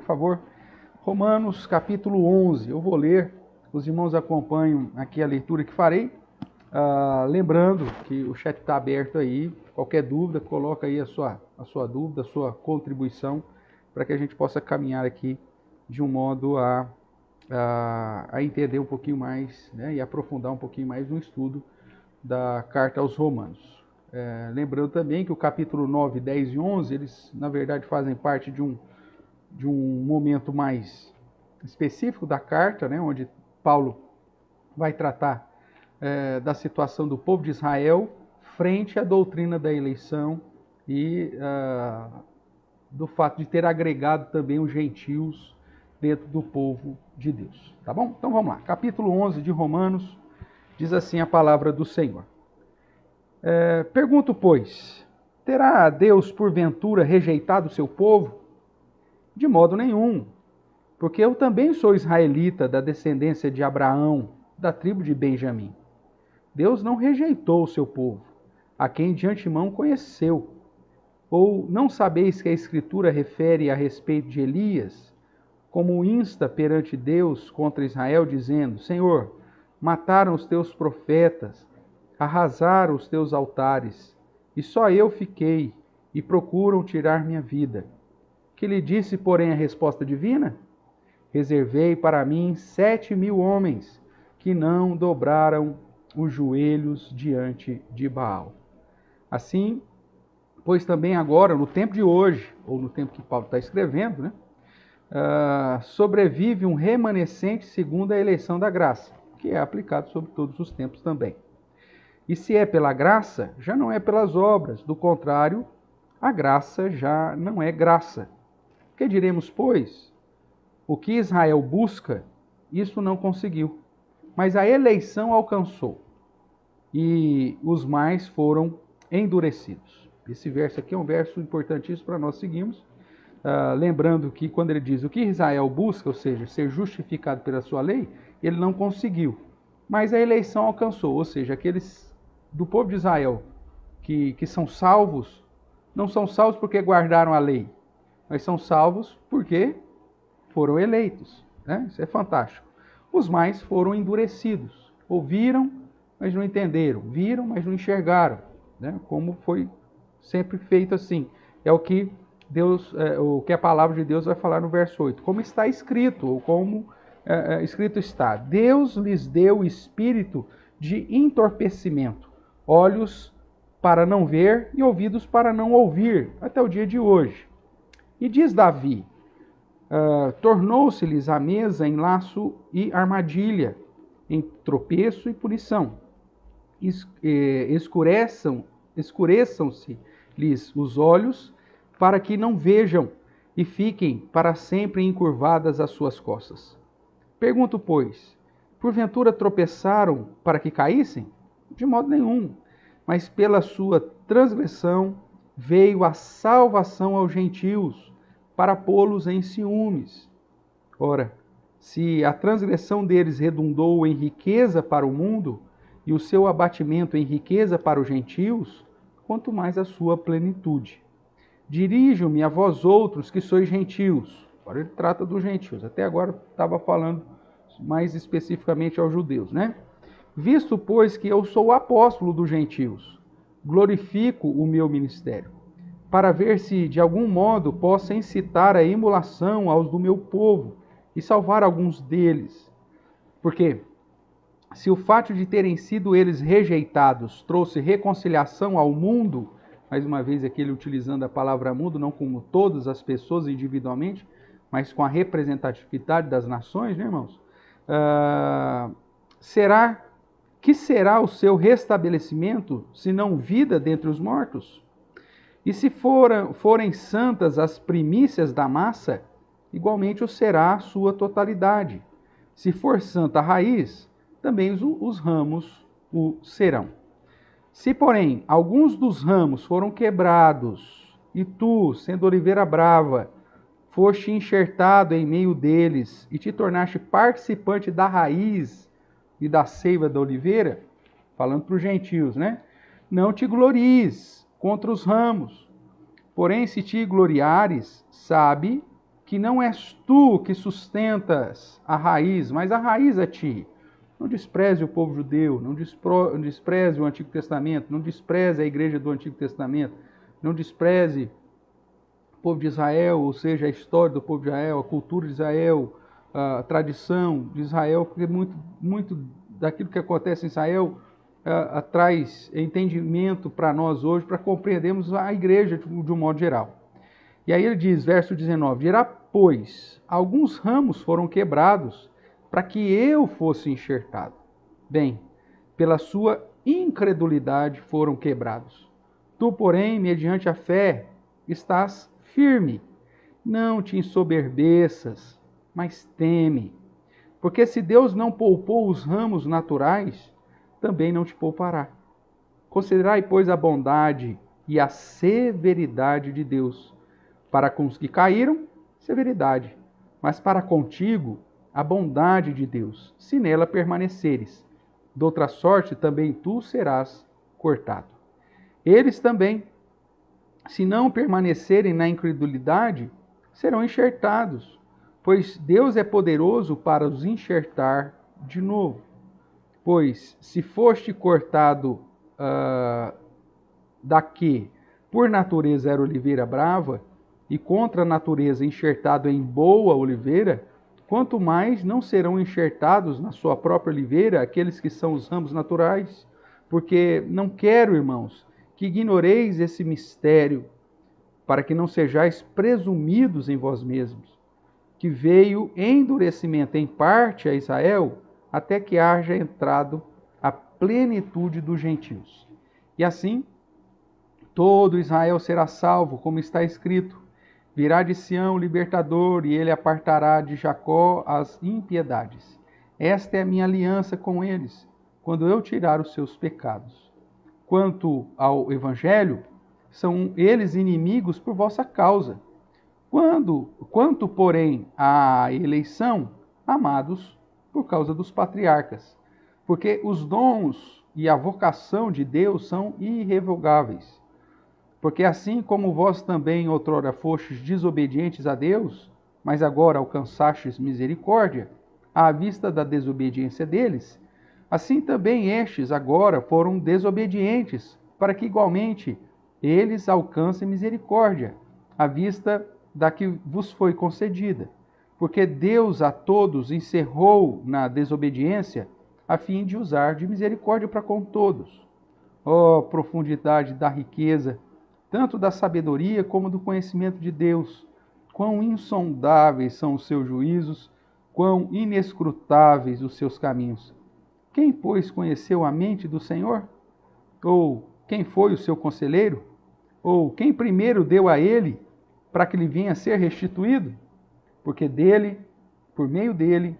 favor. Romanos capítulo 11, eu vou ler, os irmãos acompanham aqui a leitura que farei. Lembrando que o chat está aberto aí, qualquer dúvida, coloca aí a sua dúvida, a sua contribuição, para que a gente possa caminhar aqui de um modo a entender um pouquinho mais, né, e aprofundar um pouquinho mais no estudo da carta aos Romanos. Lembrando também que o capítulo 9, 10 e 11, eles na verdade fazem parte de um momento mais específico da carta, né, onde Paulo vai tratar da situação do povo de Israel frente à doutrina da eleição e do fato de ter agregado também os gentios dentro do povo de Deus. Tá bom? Então vamos lá. Capítulo 11 de Romanos, diz assim a palavra do Senhor. Pergunto, pois, terá Deus porventura rejeitado o seu povo? De modo nenhum, porque eu também sou israelita da descendência de Abraão, da tribo de Benjamim. Deus não rejeitou o seu povo, a quem de antemão conheceu. Ou não sabeis que a Escritura refere a respeito de Elias, como insta perante Deus contra Israel, dizendo: Senhor, mataram os teus profetas, arrasaram os teus altares, e só eu fiquei, e procuram tirar minha vida. Que lhe disse, porém, a resposta divina? Reservei para mim 7.000 homens, que não dobraram os joelhos diante de Baal. Assim, pois também agora, no tempo de hoje, ou no tempo que Paulo está escrevendo, né, sobrevive um remanescente segundo a eleição da graça, que é aplicado sobre todos os tempos também. E se é pela graça, já não é pelas obras. Do contrário, a graça já não é graça. Que diremos, pois? O que Israel busca, isso não conseguiu. Mas a eleição alcançou. E os mais foram endurecidos. Esse verso aqui é um verso importantíssimo para nós seguirmos. Lembrando que quando ele diz o que Israel busca, ou seja, ser justificado pela sua lei, ele não conseguiu. Mas a eleição alcançou, ou seja, aqueles do povo de Israel que são salvos, não são salvos porque guardaram a lei, mas são salvos porque foram eleitos. Né? Isso é fantástico. Os mais foram endurecidos. Ouviram, mas não entenderam. Viram, mas não enxergaram. Né? Como foi sempre feito assim. É o que o que a palavra de Deus vai falar no verso 8. Como está escrito, ou como escrito está. Deus lhes deu espírito de entorpecimento, olhos para não ver e ouvidos para não ouvir, até o dia de hoje. E diz Davi, tornou-se-lhes a mesa em laço e armadilha, em tropeço e punição. Escureçam-se-lhes os olhos, para que não vejam, e fiquem para sempre encurvadas as suas costas. Pergunto, pois, porventura tropeçaram para que caíssem? De modo nenhum, mas pela sua transgressão veio a salvação aos gentios, para pô-los em ciúmes. Ora, se a transgressão deles redundou em riqueza para o mundo, e o seu abatimento em riqueza para os gentios, quanto mais a sua plenitude. Dirijo-me a vós outros que sois gentios. Agora ele trata dos gentios. Até agora estava falando mais especificamente aos judeus, né? Visto, pois, que eu sou o apóstolo dos gentios, glorifico o meu ministério, para ver se de algum modo possa incitar a emulação aos do meu povo e salvar alguns deles. Porque se o fato de terem sido eles rejeitados trouxe reconciliação ao mundo, mais uma vez aqui ele utilizando a palavra mundo, não como todas as pessoas individualmente, mas com a representatividade das nações, né, irmãos? Será o seu restabelecimento, se não vida dentre os mortos? E se forem santas as primícias da massa, igualmente o será a sua totalidade. Se for santa a raiz, também os ramos o serão. Se, porém, alguns dos ramos foram quebrados, e tu, sendo oliveira brava, foste enxertado em meio deles, e te tornaste participante da raiz e da seiva da oliveira, falando para os gentios, né? Não te glories contra os ramos. Porém, se te gloriares, sabe que não és tu que sustentas a raiz, mas a raiz é ti. Não despreze o povo judeu, não despreze o Antigo Testamento, não despreze a igreja do Antigo Testamento, não despreze o povo de Israel, ou seja, a história do povo de Israel, a cultura de Israel, a tradição de Israel, porque muito daquilo que acontece em Israel traz entendimento para nós hoje, para compreendermos a igreja de um modo geral. E aí ele diz, verso 19, dirá, pois, alguns ramos foram quebrados para que eu fosse enxertado. Bem, pela sua incredulidade foram quebrados. Tu, porém, mediante a fé, estás firme. Não te ensoberbeças, mas teme. Porque se Deus não poupou os ramos naturais, também não te poupará. Considerai, pois, a bondade e a severidade de Deus. Para com os que caíram, severidade, mas para contigo, a bondade de Deus, se nela permaneceres. De outra sorte, também tu serás cortado. Eles também, se não permanecerem na incredulidade, serão enxertados, pois Deus é poderoso para os enxertar de novo. Pois, se foste cortado da que, por natureza, era oliveira brava, e contra a natureza enxertado em boa oliveira, quanto mais não serão enxertados na sua própria oliveira aqueles que são os ramos naturais? Porque não quero, irmãos, que ignoreis esse mistério, para que não sejais presumidos em vós mesmos, que veio endurecimento em parte a Israel, até que haja entrado a plenitude dos gentios. E assim, todo Israel será salvo, como está escrito, virá de Sião o libertador, e ele apartará de Jacó as impiedades. Esta é a minha aliança com eles, quando eu tirar os seus pecados. Quanto ao Evangelho, são eles inimigos por vossa causa. Quanto, porém, à eleição, amados por causa dos patriarcas. Porque os dons e a vocação de Deus são irrevogáveis. Porque assim como vós também outrora fostes desobedientes a Deus, mas agora alcançastes misericórdia, à vista da desobediência deles, assim também estes agora foram desobedientes, para que igualmente eles alcancem misericórdia, à vista da que vos foi concedida. Porque Deus a todos encerrou na desobediência, a fim de usar de misericórdia para com todos. Ó profundidade da riqueza, tanto da sabedoria como do conhecimento de Deus! Quão insondáveis são os seus juízos, quão inescrutáveis os seus caminhos! Quem, pois, conheceu a mente do Senhor? Ou quem foi o seu conselheiro? Ou quem primeiro deu a ele, para que lhe venha a ser restituído? Porque dele, por meio dele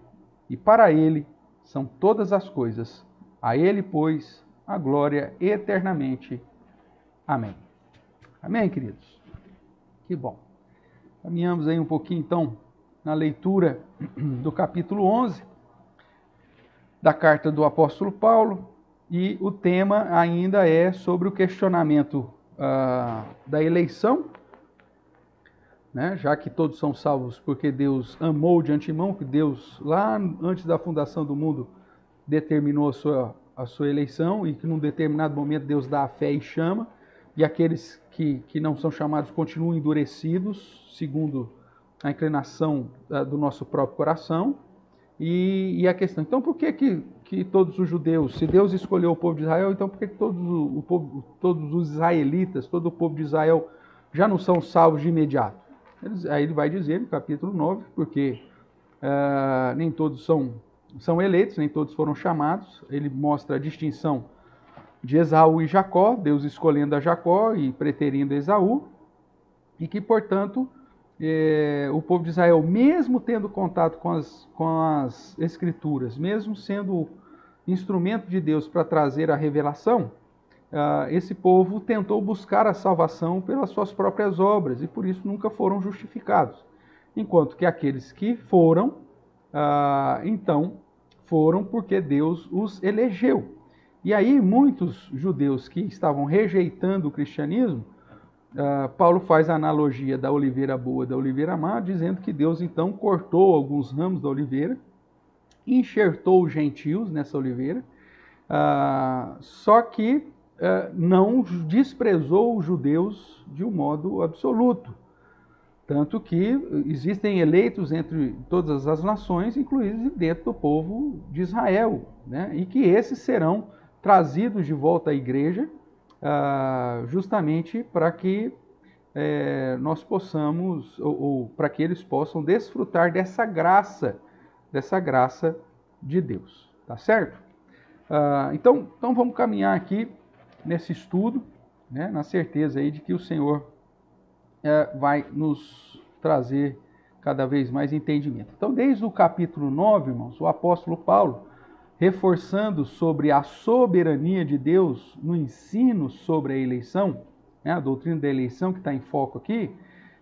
e para ele são todas as coisas. A ele, pois, a glória eternamente. Amém. Amém, queridos? Que bom. Caminhamos aí um pouquinho, então, na leitura do capítulo 11 da carta do apóstolo Paulo, e o tema ainda é sobre o questionamento da eleição, né? Já que todos são salvos porque Deus amou de antemão, que Deus, lá antes da fundação do mundo, determinou a sua eleição, e que num determinado momento Deus dá a fé e chama, e aqueles que não são chamados continuam endurecidos, segundo a inclinação do nosso próprio coração. E a questão, então por que todos os judeus, se Deus escolheu o povo de Israel, então por que todos os israelitas, todo o povo de Israel já não são salvos de imediato? Aí ele vai dizer no capítulo 9, porque nem todos são eleitos, nem todos foram chamados. Ele mostra a distinção de Esaú e Jacó, Deus escolhendo a Jacó e preterindo Esaú, e que, portanto, o povo de Israel, mesmo tendo contato com as Escrituras, mesmo sendo instrumento de Deus para trazer a revelação, esse povo tentou buscar a salvação pelas suas próprias obras, e por isso nunca foram justificados. Enquanto que aqueles que foram, então, foram porque Deus os elegeu. E aí muitos judeus que estavam rejeitando o cristianismo Paulo faz a analogia da oliveira boa e da oliveira má, dizendo que Deus então cortou alguns ramos da oliveira, enxertou os gentios nessa oliveira, só que não desprezou os judeus de um modo absoluto. Tanto que existem eleitos entre todas as nações, inclusive dentro do povo de Israel, né? E que esses serão trazidos de volta à igreja, justamente para que nós possamos, ou para que eles possam desfrutar dessa graça de Deus, tá certo? Então vamos caminhar aqui nesse estudo, né, na certeza aí de que o Senhor vai nos trazer cada vez mais entendimento. Então, desde o capítulo 9, irmãos, o apóstolo Paulo, reforçando sobre a soberania de Deus no ensino sobre a eleição, né, a doutrina da eleição que está em foco aqui,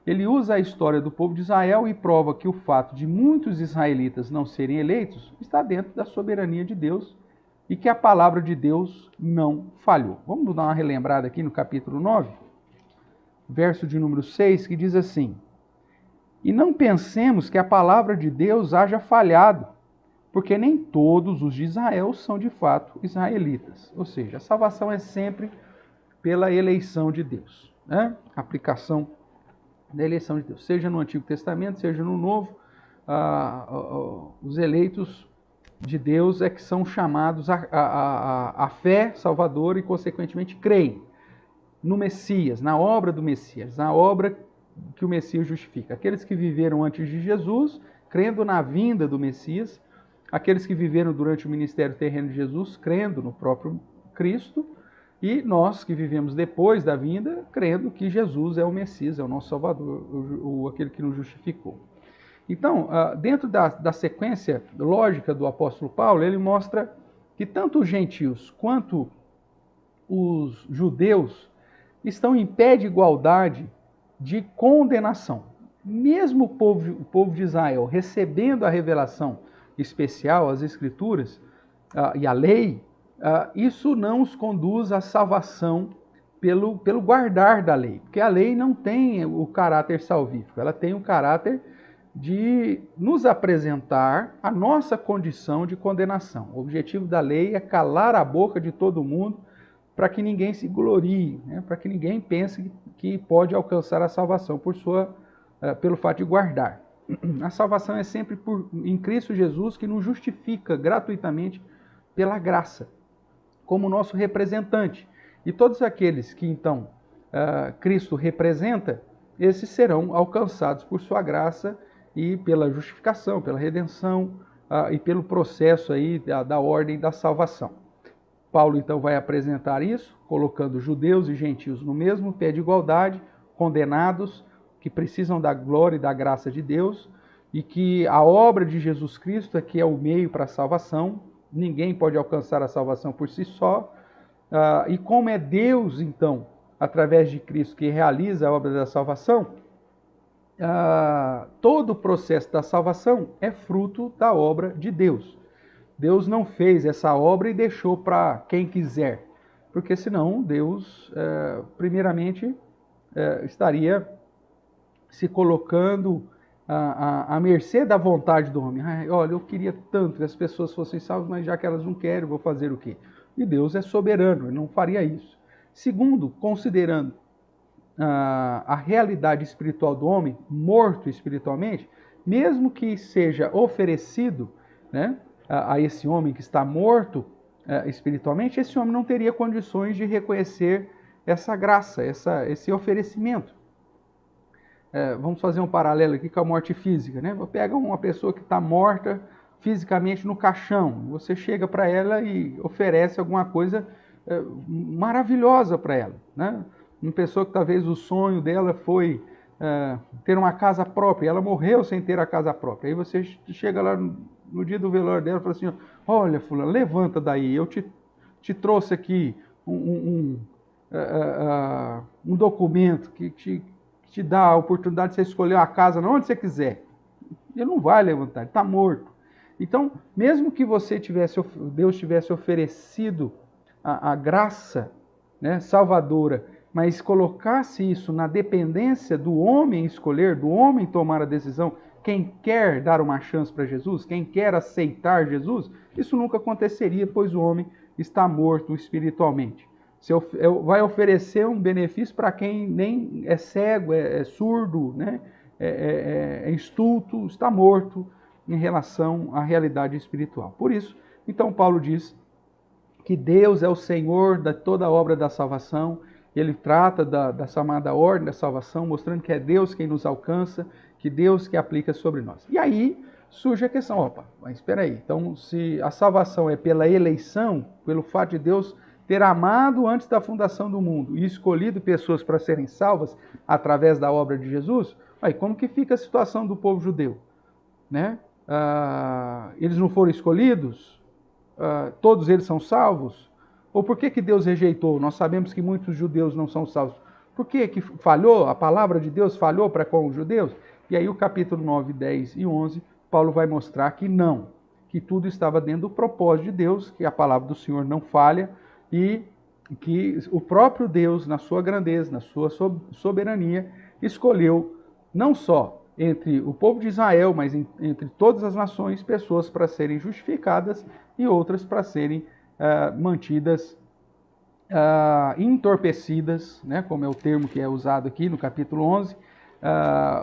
ele usa a história do povo de Israel e prova que o fato de muitos israelitas não serem eleitos está dentro da soberania de Deus e que a palavra de Deus não falhou. Vamos dar uma relembrada aqui no capítulo 9, verso de número 6, que diz assim: E não pensemos que a palavra de Deus haja falhado, porque nem todos os de Israel são de fato israelitas. Ou seja, a salvação é sempre pela eleição de Deus, né? Aplicação da eleição de Deus, seja no Antigo Testamento, seja no Novo, os eleitos de Deus é que são chamados à fé salvadora e, consequentemente, creem no Messias, na obra do Messias, na obra que o Messias justifica. Aqueles que viveram antes de Jesus, crendo na vinda do Messias, aqueles que viveram durante o ministério terreno de Jesus, crendo no próprio Cristo, e nós que vivemos depois da vinda, crendo que Jesus é o Messias, é o nosso Salvador, aquele que nos justificou. Então, dentro da sequência lógica do apóstolo Paulo, ele mostra que tanto os gentios quanto os judeus estão em pé de igualdade de condenação. Mesmo o povo de Israel recebendo a revelação especial, as Escrituras e a lei, isso não os conduz à salvação pelo guardar da lei. Porque a lei não tem o caráter salvífico, ela tem o caráter de nos apresentar a nossa condição de condenação. O objetivo da lei é calar a boca de todo mundo para que ninguém se glorie, né? Para que ninguém pense que pode alcançar a salvação pelo fato de guardar. A salvação é sempre em Cristo Jesus, que nos justifica gratuitamente pela graça, como nosso representante. E todos aqueles que então Cristo representa, esses serão alcançados por sua graça e pela justificação, pela redenção e pelo processo aí da ordem da salvação. Paulo então vai apresentar isso, colocando judeus e gentios no mesmo pé de igualdade, condenados, que precisam da glória e da graça de Deus, e que a obra de Jesus Cristo é que é o meio para a salvação. Ninguém pode alcançar a salvação por si só. E como é Deus, então, através de Cristo, que realiza a obra da salvação, todo o processo da salvação é fruto da obra de Deus. Deus não fez essa obra e deixou para quem quiser, porque senão Deus, primeiramente, estaria se colocando à mercê da vontade do homem. Olha, eu queria tanto que as pessoas fossem salvas, mas já que elas não querem, vou fazer o quê? E Deus é soberano, ele não faria isso. Segundo, considerando a realidade espiritual do homem, morto espiritualmente, mesmo que seja oferecido, né, a esse homem que está morto espiritualmente, esse homem não teria condições de reconhecer essa graça, esse oferecimento. Vamos fazer um paralelo aqui com a morte física, né? Pega uma pessoa que está morta fisicamente no caixão, você chega para ela e oferece alguma coisa maravilhosa para ela, né? Uma pessoa que talvez o sonho dela foi ter uma casa própria, ela morreu sem ter a casa própria. Aí você chega lá no dia do velório dela e fala assim: olha, fulano, levanta daí, eu te trouxe aqui um documento que te dá a oportunidade de você escolher uma casa onde você quiser. Ele não vai levantar, ele está morto. Então, mesmo que Deus tivesse oferecido a graça, né, salvadora, mas colocasse isso na dependência do homem escolher, do homem tomar a decisão, quem quer dar uma chance para Jesus, quem quer aceitar Jesus, isso nunca aconteceria, pois o homem está morto espiritualmente. Vai oferecer um benefício para quem nem é cego, é surdo, né? é estulto, está morto em relação à realidade espiritual. Por isso, então Paulo diz que Deus é o Senhor de toda a obra da salvação. Ele trata da chamada ordem da salvação, mostrando que é Deus quem nos alcança, que Deus que aplica sobre nós. E aí surge a questão, opa, mas espera aí, então se a salvação é pela eleição, pelo fato de Deus ter amado antes da fundação do mundo e escolhido pessoas para serem salvas através da obra de Jesus, aí como que fica a situação do povo judeu? Né? Eles não foram escolhidos? Todos eles são salvos? Ou por que Deus rejeitou? Nós sabemos que muitos judeus não são salvos. Por que falhou? A palavra de Deus falhou para com os judeus? E aí o capítulo 9, 10 e 11, Paulo vai mostrar que não, que tudo estava dentro do propósito de Deus, que a palavra do Senhor não falha e que o próprio Deus, na sua grandeza, na sua soberania, escolheu não só entre o povo de Israel, mas entre todas as nações, pessoas para serem justificadas e outras para serem mantidas entorpecidas, né, como é o termo que é usado aqui no capítulo 11,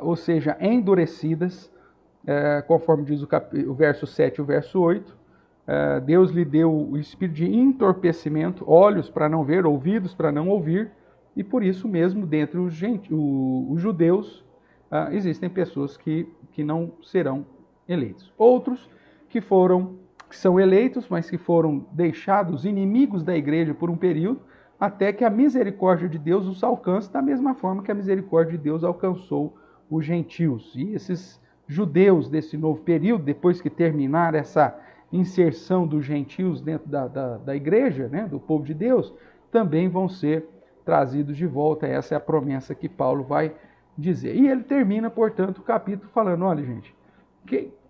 ou seja, endurecidas, conforme diz o verso 7 e o verso 8. Deus lhe deu o espírito de entorpecimento, olhos para não ver, ouvidos para não ouvir, e por isso mesmo, dentre os judeus, existem pessoas que não serão eleitos. Outros que são eleitos, mas que foram deixados inimigos da igreja por um período, até que a misericórdia de Deus os alcance da mesma forma que a misericórdia de Deus alcançou os gentios. E esses judeus desse novo período, depois que terminar essa inserção dos gentios dentro da igreja, né, do povo de Deus, também vão ser trazidos de volta. Essa é a promessa que Paulo vai dizer. E ele termina, portanto, o capítulo falando, olha, gente,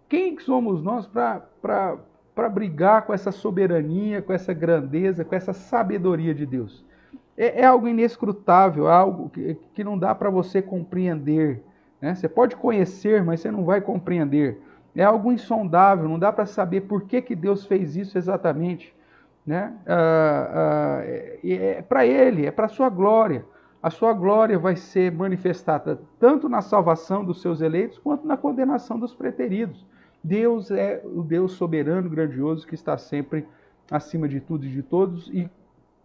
quem somos nós para brigar com essa soberania, com essa grandeza, com essa sabedoria de Deus? É algo inescrutável, algo que não dá para você compreender. Né? Você pode conhecer, mas você não vai compreender. É algo insondável, não dá para saber por que Deus fez isso exatamente. Né? É para Ele, é para a sua glória. A sua glória vai ser manifestada tanto na salvação dos seus eleitos, quanto na condenação dos preteridos. Deus é o Deus soberano, grandioso, que está sempre acima de tudo e de todos, e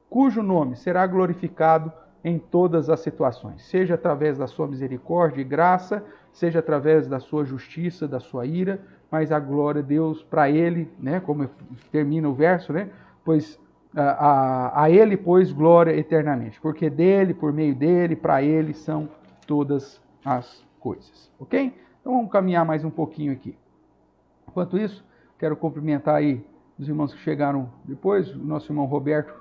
cujo nome será glorificado em todas as situações, seja através da sua misericórdia e graça, seja através da sua justiça, da sua ira, mas a glória de Deus para Ele, né, como termina o verso, né, pois a Ele, pois, glória eternamente, porque dele, por meio dele, para Ele são todas as coisas, ok? Então vamos caminhar mais um pouquinho aqui. Enquanto isso, quero cumprimentar aí os irmãos que chegaram depois, o nosso irmão Roberto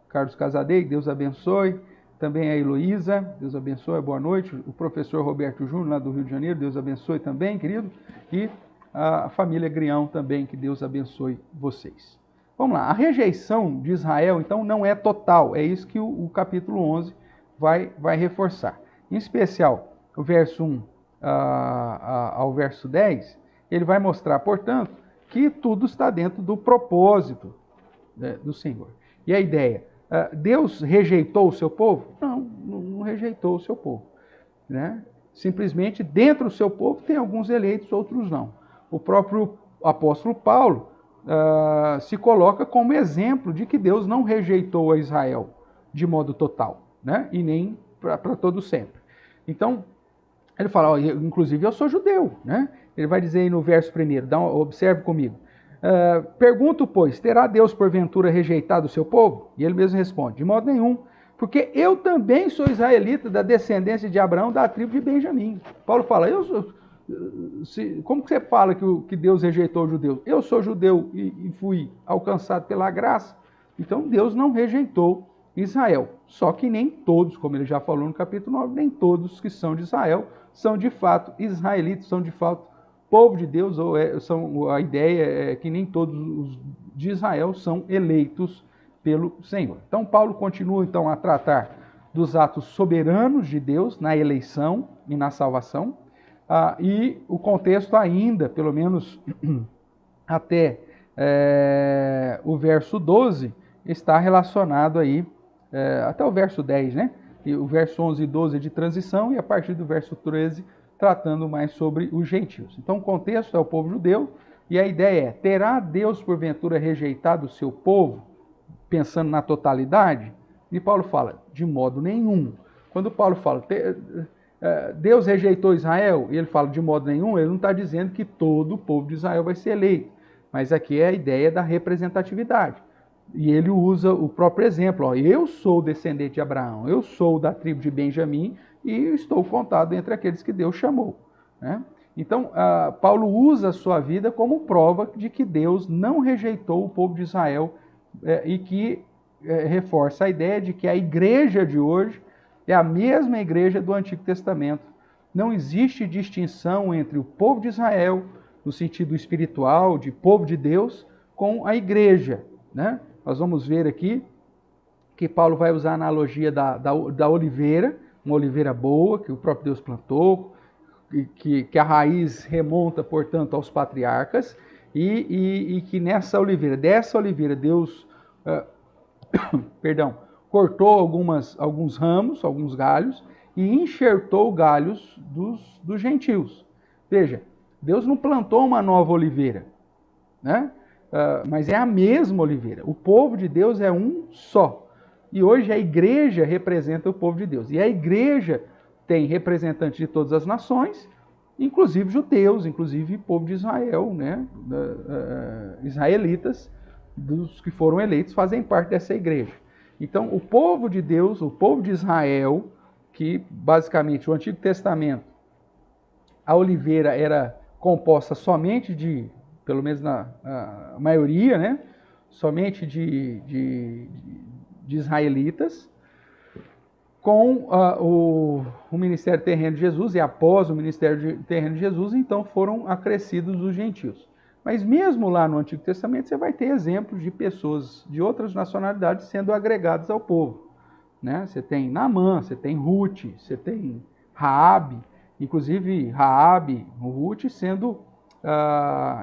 Carlos Casadei, Deus abençoe. Também a Heloísa, Deus abençoe, boa noite. O professor Roberto Júnior, lá do Rio de Janeiro, Deus abençoe também, querido. E a família Grião também, que Deus abençoe vocês. Vamos lá, a rejeição de Israel, então, não é total. É isso que o capítulo 11 vai reforçar. Em especial, o verso 1 ao verso 10, ele vai mostrar, portanto, que tudo está dentro do propósito, né, do Senhor. E a ideia, Deus rejeitou o seu povo? Não rejeitou o seu povo. Né? Simplesmente, dentro do seu povo, tem alguns eleitos, outros não. O próprio apóstolo Paulo se coloca como exemplo de que Deus não rejeitou a Israel de modo total, né? E nem para todo sempre. Então, ele fala, inclusive eu sou judeu, né? Ele vai dizer aí no verso 1, observe comigo. Pergunto, pois, terá Deus porventura rejeitado o seu povo? E ele mesmo responde, de modo nenhum, porque eu também sou israelita da descendência de Abraão, da tribo de Benjamim. Paulo fala, como que você fala que Deus rejeitou os judeus? Eu sou judeu e fui alcançado pela graça, então Deus não rejeitou Israel. Só que nem todos, como ele já falou no capítulo 9, nem todos que são de Israel são de fato israelitas, são de fato povo de Deus, a ideia é que nem todos os de Israel são eleitos pelo Senhor. Então Paulo continua então a tratar dos atos soberanos de Deus na eleição e na salvação, e o contexto ainda, pelo menos até o verso 12, está relacionado aí, até o verso 10, né? E o verso 11 e 12 é de transição, e a partir do verso 13, tratando mais sobre os gentios. Então, o contexto é o povo judeu, e a ideia é: terá Deus porventura rejeitado o seu povo, pensando na totalidade? E Paulo fala: de modo nenhum. Quando Paulo fala Deus rejeitou Israel, e ele fala de modo nenhum, ele não está dizendo que todo o povo de Israel vai ser eleito, mas aqui é a ideia da representatividade. E ele usa o próprio exemplo: ó, eu sou descendente de Abraão, eu sou da tribo de Benjamim e estou contado entre aqueles que Deus chamou, né? Então, Paulo usa a sua vida como prova de que Deus não rejeitou o povo de Israel, e que reforça a ideia de que a igreja de hoje é a mesma igreja do Antigo Testamento. Não existe distinção entre o povo de Israel, no sentido espiritual, de povo de Deus, com a igreja, né? Nós vamos ver aqui que Paulo vai usar a analogia da oliveira, uma oliveira boa, que o próprio Deus plantou, que a raiz remonta, portanto, aos patriarcas, e que dessa oliveira, Deus cortou alguns ramos, alguns galhos, e enxertou galhos dos gentios. Veja, Deus não plantou uma nova oliveira, né? Mas é a mesma oliveira. O povo de Deus é um só. E hoje a igreja representa o povo de Deus. E a igreja tem representantes de todas as nações, inclusive judeus, inclusive povo de Israel, né? Israelitas, dos que foram eleitos, fazem parte dessa igreja. Então, o povo de Deus, o povo de Israel, que basicamente o Antigo Testamento, a oliveira era composta somente de, pelo menos na maioria, né? Somente de israelitas, com o ministério terreno de Jesus, e após o ministério terreno de Jesus, então foram acrescidos os gentios. Mas mesmo lá no Antigo Testamento, você vai ter exemplos de pessoas de outras nacionalidades sendo agregadas ao povo, né? Você tem Naamã, você tem Ruth, você tem Raabe, inclusive Raabe, Ruth, sendo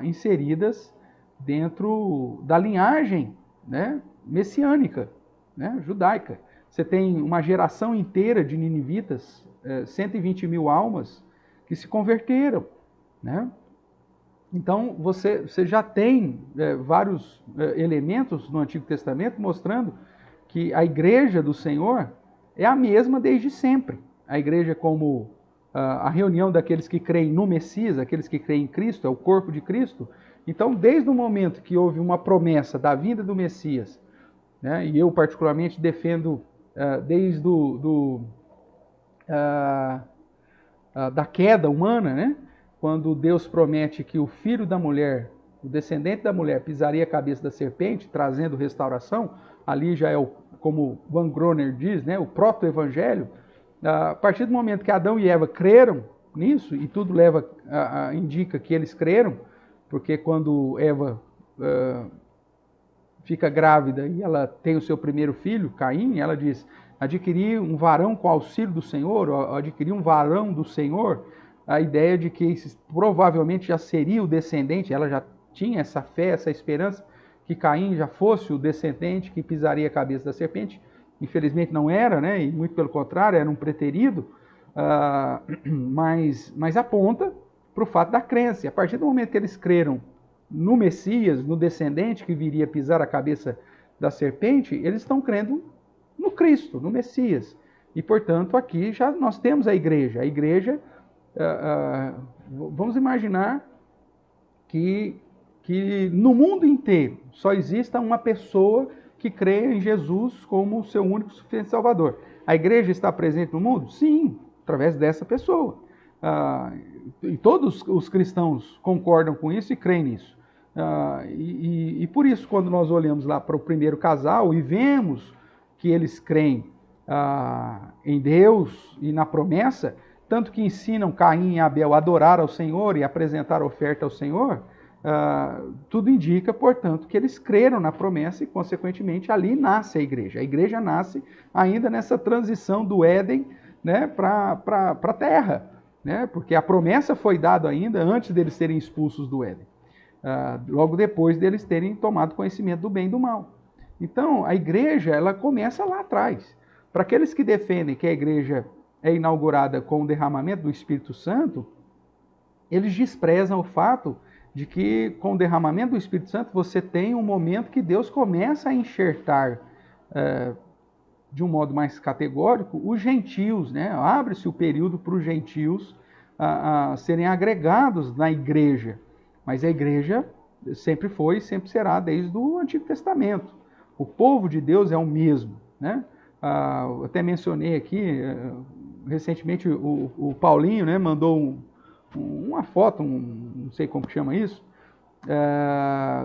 inseridas dentro da linhagem, né, messiânica, né, judaica. Você tem uma geração inteira de ninivitas, 120 mil almas que se converteram, né? Então, você já tem vários elementos no Antigo Testamento mostrando que a igreja do Senhor é a mesma desde sempre. A igreja como a reunião daqueles que creem no Messias, aqueles que creem em Cristo, é o corpo de Cristo. Então, desde o momento que houve uma promessa da vinda do Messias, né, e eu particularmente defendo desde da queda humana, né, quando Deus promete que o filho da mulher, o descendente da mulher, pisaria a cabeça da serpente, trazendo restauração, ali já é, como Van Groner diz, né, o proto-evangelho. A partir do momento que Adão e Eva creram nisso, e tudo indica que eles creram, porque quando Eva fica grávida e ela tem o seu primeiro filho, Caim, ela diz: adquirir um varão com auxílio do Senhor, ou adquirir um varão do Senhor. A ideia de que provavelmente já seria o descendente, ela já tinha essa fé, essa esperança, que Caim já fosse o descendente que pisaria a cabeça da serpente. Infelizmente não era, né? E muito pelo contrário, era um preterido, mas aponta para o fato da crença. E a partir do momento que eles creram no Messias, no descendente que viria pisar a cabeça da serpente, eles estão crendo no Cristo, no Messias. E, portanto, aqui já nós temos a igreja. A igreja, vamos imaginar que no mundo inteiro só exista uma pessoa que crê em Jesus como seu único e suficiente Salvador. A igreja está presente no mundo? Sim, através dessa pessoa. E todos os cristãos concordam com isso e creem nisso. E por isso, quando nós olhamos lá para o primeiro casal e vemos que eles creem em Deus e na promessa, tanto que ensinam Caim e Abel a adorar ao Senhor e apresentar oferta ao Senhor, tudo indica, portanto, que eles creram na promessa e, consequentemente, ali nasce a igreja. A igreja nasce ainda nessa transição do Éden, né, para a terra, né, porque a promessa foi dada ainda antes deles serem expulsos do Éden, logo depois deles terem tomado conhecimento do bem e do mal. Então, a igreja, ela começa lá atrás. Para aqueles que defendem que a igreja é inaugurada com o derramamento do Espírito Santo, eles desprezam o fato de que com o derramamento do Espírito Santo você tem um momento que Deus começa a enxertar de um modo mais categórico os gentios, né? Abre-se o período para os gentios serem agregados na igreja, mas a igreja sempre foi e sempre será desde o Antigo Testamento. O povo de Deus é o mesmo, né? Até mencionei aqui recentemente o Paulinho, né, mandou uma foto, não sei como que chama isso,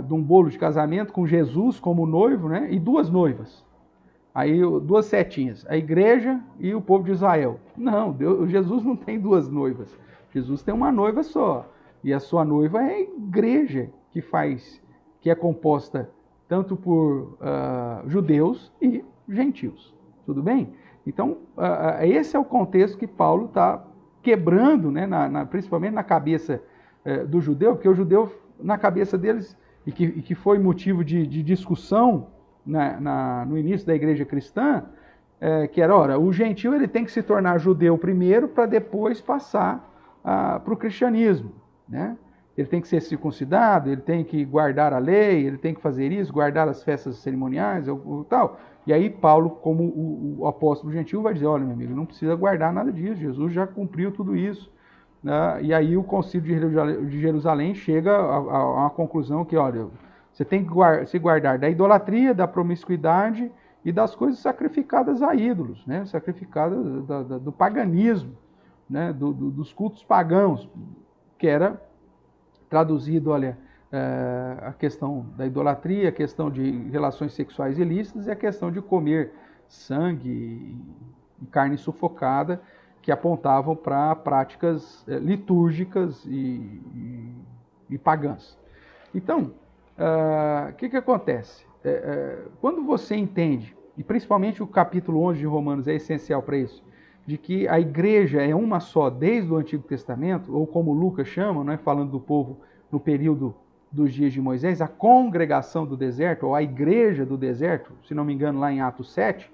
de um bolo de casamento com Jesus como noivo, né, e duas noivas. Aí duas setinhas, a igreja e o povo de Israel. Não, Jesus não tem duas noivas. Jesus tem uma noiva só. E a sua noiva é a igreja que é composta tanto por judeus e gentios. Tudo bem? Então, esse é o contexto que Paulo está quebrando, né, principalmente na cabeça do judeu, porque o judeu, na cabeça deles, e que foi motivo de discussão no início da igreja cristã, que era, ora, o gentio ele tem que se tornar judeu primeiro para depois passar para o cristianismo, né? Ele tem que ser circuncidado, ele tem que guardar a lei, ele tem que fazer isso, guardar as festas cerimoniais, ou tal. E aí Paulo, como o apóstolo gentil, vai dizer, olha, meu amigo, não precisa guardar nada disso, Jesus já cumpriu tudo isso. E aí o concílio de Jerusalém chega a uma conclusão que, olha, você tem que se guardar da idolatria, da promiscuidade e das coisas sacrificadas a ídolos, né? Sacrificadas do paganismo, né? Dos cultos pagãos, que era traduzido, olha, a questão da idolatria, a questão de relações sexuais ilícitas e a questão de comer sangue e carne sufocada, que apontavam para práticas litúrgicas e pagãs. Então, o que acontece? Quando você entende, e principalmente o capítulo 11 de Romanos é essencial para isso, de que a igreja é uma só desde o Antigo Testamento, ou como Lucas chama, né, falando do povo no período dos dias de Moisés, a congregação do deserto, ou a igreja do deserto, se não me engano lá em Atos 7,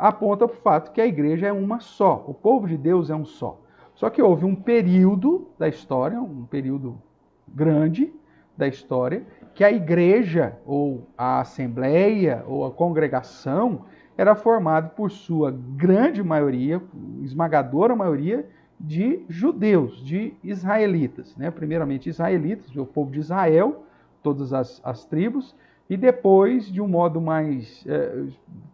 aponta para o fato que a igreja é uma só, o povo de Deus é um só. Só que houve um período da história, um período grande da história, que a igreja, ou a assembleia, ou a congregação, era formado por sua grande maioria, esmagadora maioria, de judeus, de israelitas, né? Primeiramente israelitas, o povo de Israel, todas as tribos, e depois, de um modo mais,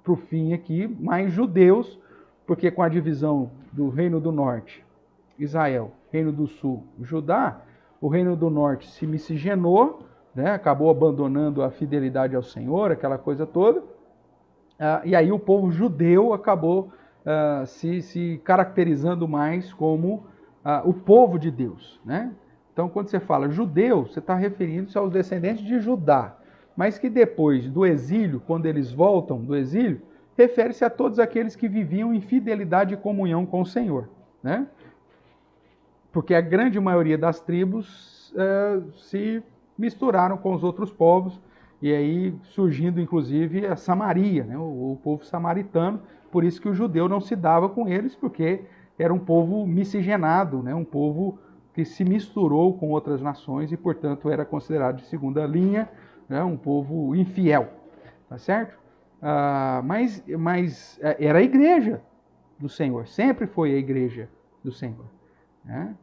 para o fim aqui, mais judeus, porque com a divisão do Reino do Norte, Israel, Reino do Sul, Judá, o Reino do Norte se miscigenou, né? Acabou abandonando a fidelidade ao Senhor, aquela coisa toda, e aí o povo judeu acabou se caracterizando mais como o povo de Deus, né? Então, quando você fala judeu, você está referindo-se aos descendentes de Judá, mas que depois do exílio, quando eles voltam do exílio, refere-se a todos aqueles que viviam em fidelidade e comunhão com o Senhor, né? Porque a grande maioria das tribos se misturaram com os outros povos, e aí surgindo inclusive a Samaria, né? o povo samaritano, por isso que o judeu não se dava com eles, porque era um povo miscigenado, né? Um povo que se misturou com outras nações e, portanto, era considerado de segunda linha, né? Um povo infiel, tá certo? Mas era a igreja do Senhor, sempre foi a igreja do Senhor, né?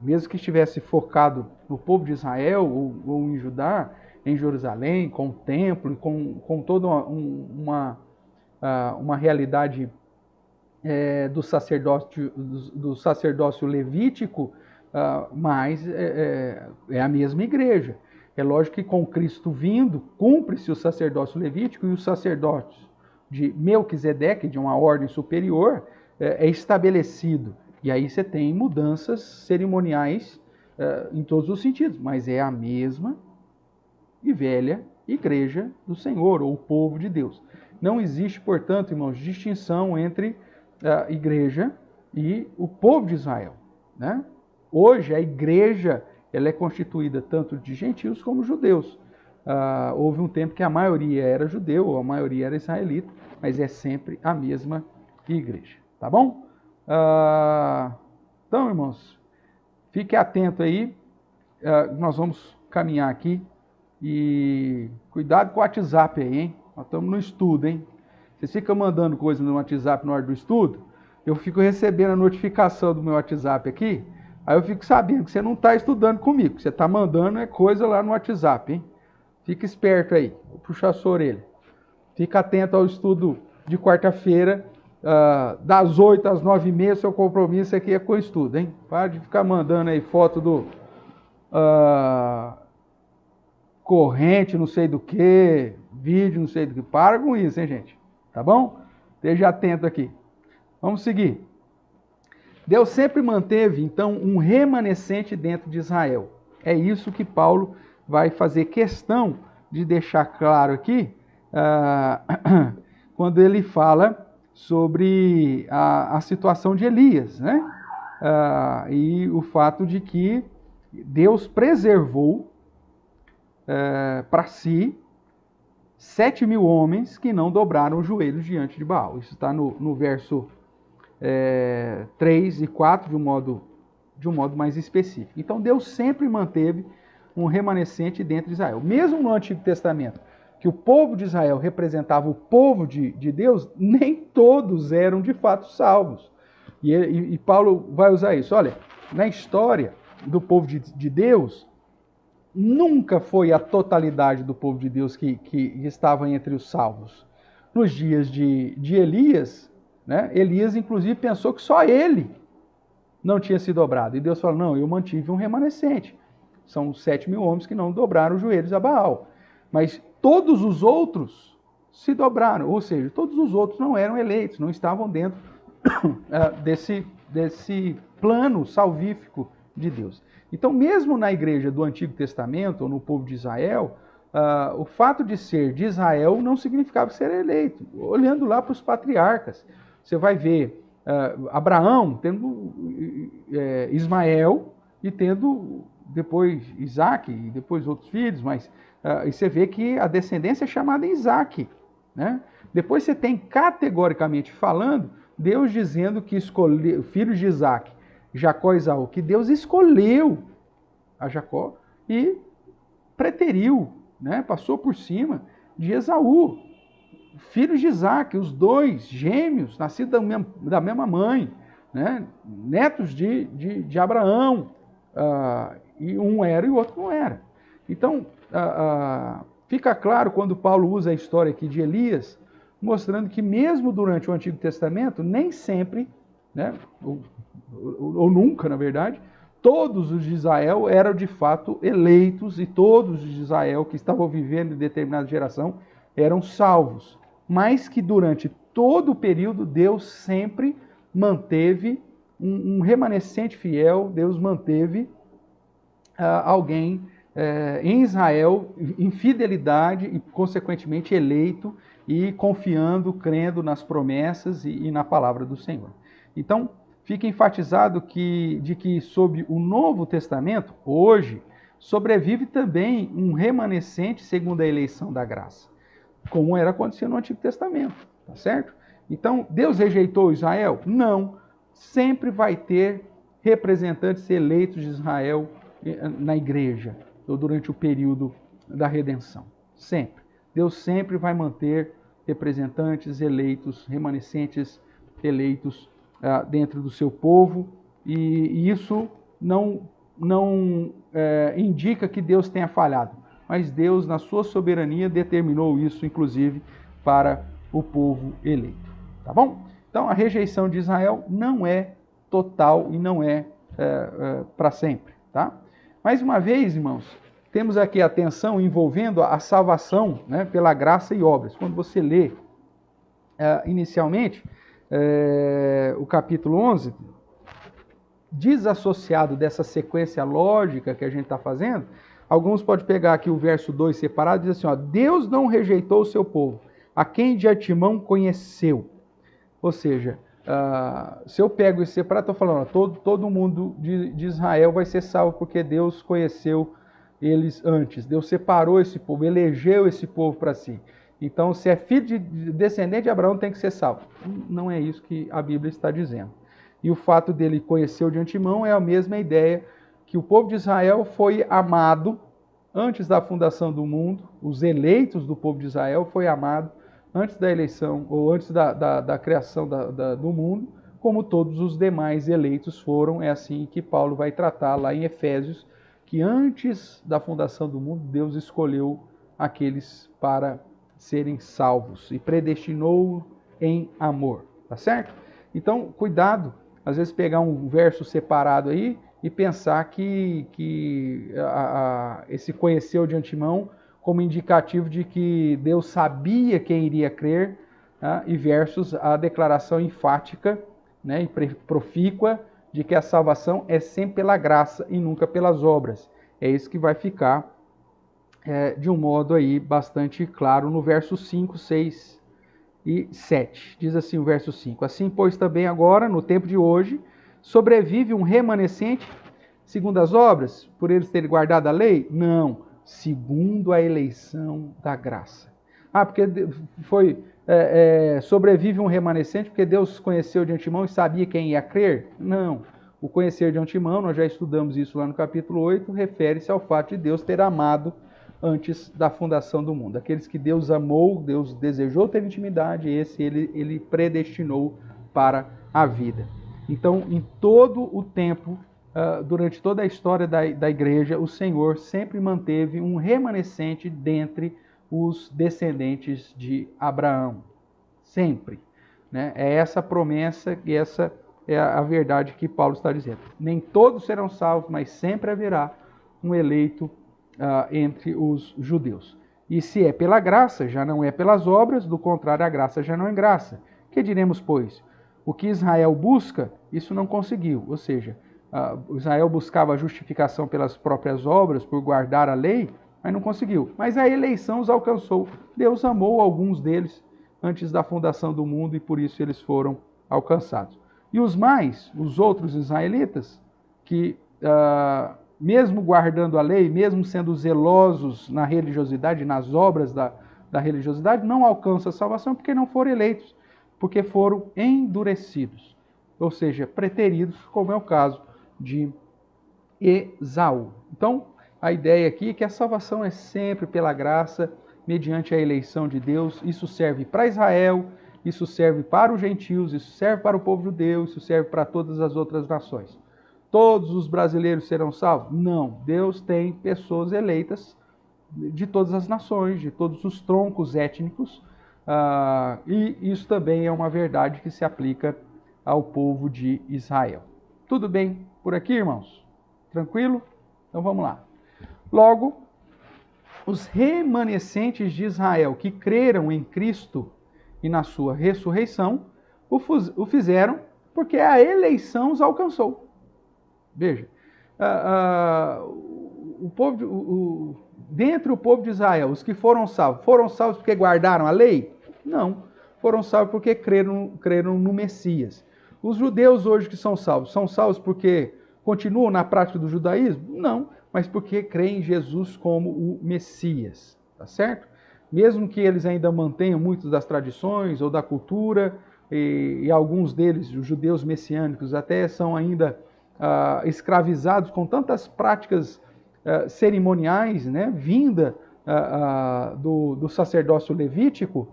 Mesmo que estivesse focado no povo de Israel ou em Judá, em Jerusalém, com o templo, com toda uma realidade do sacerdócio levítico, mas é a mesma igreja. É lógico que com Cristo vindo, cumpre-se o sacerdócio levítico e o sacerdócio de Melquisedeque, de uma ordem superior, é estabelecido. E aí você tem mudanças cerimoniais em todos os sentidos, mas é a mesma e velha igreja do Senhor, ou o povo de Deus. Não existe, portanto, irmãos, distinção entre a igreja e o povo de Israel, né? Hoje, a igreja ela é constituída tanto de gentios como judeus. Houve um tempo que a maioria era judeu, ou a maioria era israelita, mas é sempre a mesma igreja, tá bom? Então, irmãos, fique atento aí, nós vamos caminhar aqui. E cuidado com o WhatsApp aí, hein? Nós estamos no estudo, hein? Vocês ficam mandando coisa no WhatsApp na hora do estudo, eu fico recebendo a notificação do meu WhatsApp aqui, aí eu fico sabendo que você não está estudando comigo, que você está mandando coisa lá no WhatsApp, hein? Fica esperto aí, vou puxar a sua orelha. Fica atento ao estudo de quarta-feira, das 8 às 9h30, seu compromisso aqui é com o estudo, hein? Para de ficar mandando aí foto do... corrente, não sei do que, vídeo, não sei do que. Para com isso, hein, gente? Tá bom? Esteja atento aqui. Vamos seguir. Deus sempre manteve, então, um remanescente dentro de Israel. É isso que Paulo vai fazer questão de deixar claro aqui, quando ele fala sobre a situação de Elias, né? E o fato de que Deus preservou para si 7.000 homens que não dobraram os joelhos diante de Baal. Isso está no verso 3 e 4 de um modo mais específico. Então Deus sempre manteve um remanescente dentro de Israel. Mesmo no Antigo Testamento, que o povo de Israel representava o povo de Deus, nem todos eram de fato salvos. E Paulo vai usar isso. Olha, na história do povo de Deus, nunca foi a totalidade do povo de Deus que estava entre os salvos. Nos dias de Elias, né, Elias inclusive pensou que só ele não tinha se dobrado. E Deus falou, não, eu mantive um remanescente. São 7.000 homens que não dobraram os joelhos a Baal. Mas todos os outros se dobraram, ou seja, todos os outros não eram eleitos, não estavam dentro desse plano salvífico de Deus. Então, mesmo na igreja do Antigo Testamento, ou no povo de Israel, o fato de ser de Israel não significava ser eleito. Olhando lá para os patriarcas, você vai ver Abraão tendo Ismael e tendo depois Isaac e depois outros filhos, mas e você vê que a descendência é chamada Isaac, né? Depois você tem, categoricamente falando, Deus dizendo que escolheu filhos de Isaac, Jacó e Esaú, que Deus escolheu a Jacó e preteriu, né? Passou por cima de Esaú, filhos de Isaac, os dois gêmeos, nascidos da mesma mãe, né? Netos de Abraão, e um era e o outro não era. Então, fica claro quando Paulo usa a história aqui de Elias, mostrando que mesmo durante o Antigo Testamento, nem sempre, né, ou nunca, na verdade, todos os de Israel eram de fato eleitos e todos os de Israel que estavam vivendo em determinada geração eram salvos. Mas que durante todo o período Deus sempre manteve um remanescente fiel, Deus manteve alguém em Israel em fidelidade e, consequentemente, eleito e confiando, crendo nas promessas e na palavra do Senhor. Então, fica enfatizado de que sob o Novo Testamento, hoje, sobrevive também um remanescente segundo a eleição da graça, como era acontecido no Antigo Testamento, tá certo? Então, Deus rejeitou Israel? Não. Sempre vai ter representantes eleitos de Israel na igreja, ou durante o período da redenção. Sempre. Deus sempre vai manter representantes eleitos, remanescentes eleitos dentro do seu povo, e isso não indica que Deus tenha falhado, mas Deus, na sua soberania, determinou isso, inclusive, para o povo eleito. Tá bom? Então, a rejeição de Israel não é total e não é para sempre. Tá? Mais uma vez, irmãos, temos aqui a tensão envolvendo a salvação, né, pela graça e obras. Quando você lê inicialmente o capítulo 11, desassociado dessa sequência lógica que a gente está fazendo, alguns podem pegar aqui o verso 2 separado e dizer assim, ó, Deus não rejeitou o seu povo, a quem de antemão conheceu. Ou seja, se eu pego esse separado, estou falando, ó, todo mundo de Israel vai ser salvo porque Deus conheceu eles antes. Deus separou esse povo, elegeu esse povo para si. Então, se é filho de descendente de Abraão, tem que ser salvo. Não é isso que a Bíblia está dizendo. E o fato dele conhecer de antemão é a mesma ideia que o povo de Israel foi amado antes da fundação do mundo, os eleitos do povo de Israel foi amado antes da eleição, ou antes da criação do mundo, como todos os demais eleitos foram. É assim que Paulo vai tratar lá em Efésios, que antes da fundação do mundo, Deus escolheu aqueles para serem salvos e predestinou em amor, tá certo? Então, cuidado, às vezes pegar um verso separado aí e pensar que esse conheceu de antemão como indicativo de que Deus sabia quem iria crer, né, e versus a declaração enfática, né, e profícua de que a salvação é sempre pela graça e nunca pelas obras. É isso que vai ficar de um modo aí bastante claro no verso 5, 6 e 7. Diz assim o verso 5. Assim, pois, também agora, no tempo de hoje, sobrevive um remanescente segundo as obras, por eles terem guardado a lei? Não, segundo a eleição da graça. Porque sobrevive um remanescente porque Deus conheceu de antemão e sabia quem ia crer? Não. O conhecer de antemão, nós já estudamos isso lá no capítulo 8, refere-se ao fato de Deus ter amado antes da fundação do mundo. Aqueles que Deus amou, Deus desejou ter intimidade, esse ele predestinou para a vida. Então, em todo o tempo, durante toda a história da igreja, o Senhor sempre manteve um remanescente dentre os descendentes de Abraão. Sempre. Né? É essa promessa e essa é a verdade que Paulo está dizendo. Nem todos serão salvos, mas sempre haverá um eleito entre os judeus. E se é pela graça, já não é pelas obras, do contrário, a graça já não é graça. Que diremos, pois? O que Israel busca, isso não conseguiu. Ou seja, Israel buscava a justificação pelas próprias obras, por guardar a lei, mas não conseguiu. Mas a eleição os alcançou. Deus amou alguns deles antes da fundação do mundo e por isso eles foram alcançados. E os outros israelitas, que mesmo guardando a lei, mesmo sendo zelosos na religiosidade, nas obras da religiosidade, não alcançam a salvação porque não foram eleitos, porque foram endurecidos, ou seja, preteridos, como é o caso de Esaú. Então, a ideia aqui é que a salvação é sempre pela graça, mediante a eleição de Deus. Isso serve para Israel, isso serve para os gentios, isso serve para o povo judeu, isso serve para todas as outras nações. Todos os brasileiros serão salvos? Não. Deus tem pessoas eleitas de todas as nações, de todos os troncos étnicos, e isso também é uma verdade que se aplica ao povo de Israel. Tudo bem por aqui, irmãos? Tranquilo? Então vamos lá. Logo, os remanescentes de Israel que creram em Cristo e na sua ressurreição, o fizeram porque a eleição os alcançou. Veja, dentre o povo de Israel, os que foram salvos porque guardaram a lei? Não, foram salvos porque creram no Messias. Os judeus hoje que são salvos porque continuam na prática do judaísmo? Não, mas porque creem em Jesus como o Messias, tá certo? Mesmo que eles ainda mantenham muitas das tradições ou da cultura, e alguns deles, os judeus messiânicos, até são ainda escravizados com tantas práticas cerimoniais, né, vinda do sacerdócio levítico,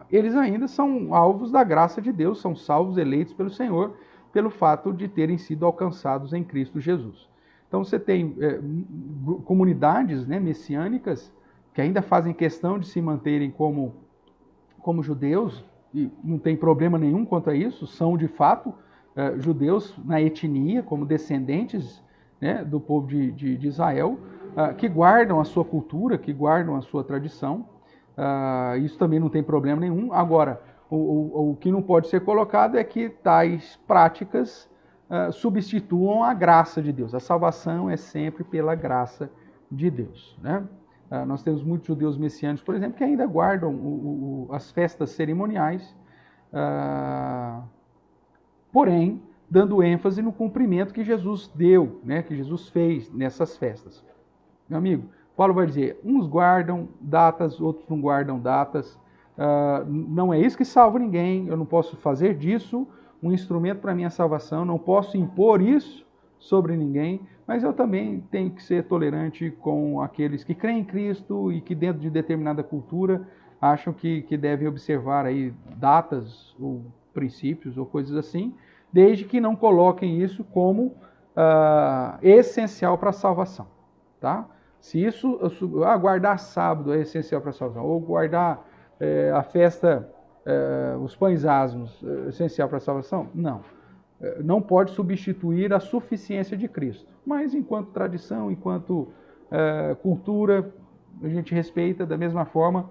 eles ainda são alvos da graça de Deus, são salvos, eleitos pelo Senhor, pelo fato de terem sido alcançados em Cristo Jesus. Então você tem comunidades, né, messiânicas que ainda fazem questão de se manterem como judeus, e não tem problema nenhum quanto a isso, são de fato judeus na etnia, como descendentes, né, do povo de Israel, que guardam a sua cultura, que guardam a sua tradição. Isso também não tem problema nenhum. Agora, O que não pode ser colocado é que tais práticas substituam a graça de Deus. A salvação é sempre pela graça de Deus, né? Nós temos muitos judeus messiânicos, por exemplo, que ainda guardam as festas cerimoniais, porém, dando ênfase no cumprimento que Jesus deu, né, que Jesus fez nessas festas. Meu amigo, Paulo vai dizer, uns guardam datas, outros não guardam datas. Não é isso que salva ninguém, eu não posso fazer disso um instrumento para a minha salvação, não posso impor isso sobre ninguém, mas eu também tenho que ser tolerante com aqueles que creem em Cristo e que dentro de determinada cultura acham que devem observar aí datas ou princípios ou coisas assim, desde que não coloquem isso como essencial para a salvação, tá? Se isso, guardar sábado é essencial para a salvação, ou guardar a festa, os pães asmos, é essencial para a salvação, não. Não pode substituir a suficiência de Cristo. Mas enquanto tradição, enquanto cultura, a gente respeita da mesma forma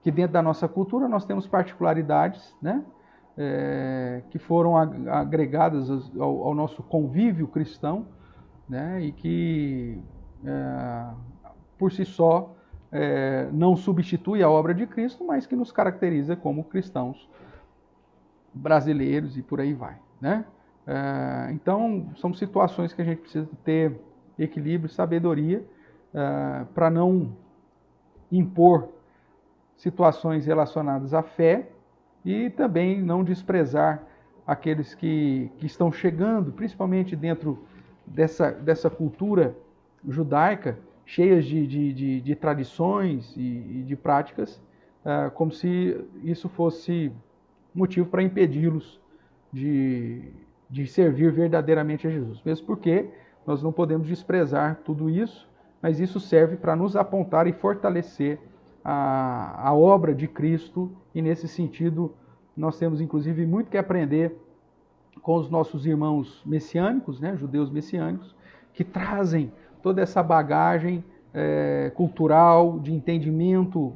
que dentro da nossa cultura nós temos particularidades, né? Que foram agregadas ao nosso convívio cristão, né? E que por si só não substitui a obra de Cristo, mas que nos caracteriza como cristãos brasileiros e por aí vai, né? Então, são situações que a gente precisa ter equilíbrio e sabedoria para não impor situações relacionadas à fé e também não desprezar aqueles que estão chegando, principalmente dentro dessa cultura judaica, cheias de tradições e de práticas, como se isso fosse motivo para impedi-los de servir verdadeiramente a Jesus. Mesmo porque nós não podemos desprezar tudo isso, mas isso serve para nos apontar e fortalecer a obra de Cristo, e nesse sentido nós temos inclusive muito que aprender com os nossos irmãos messiânicos, né, judeus messiânicos, que trazem toda essa bagagem cultural, de entendimento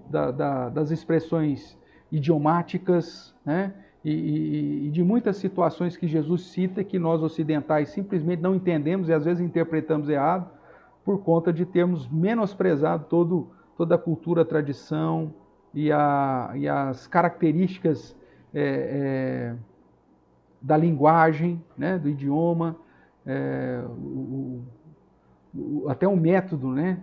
das expressões idiomáticas, né, e de muitas situações que Jesus cita que nós ocidentais simplesmente não entendemos e às vezes interpretamos errado por conta de termos menosprezado toda a cultura, a tradição e as características da linguagem, né, do idioma, até um método, né,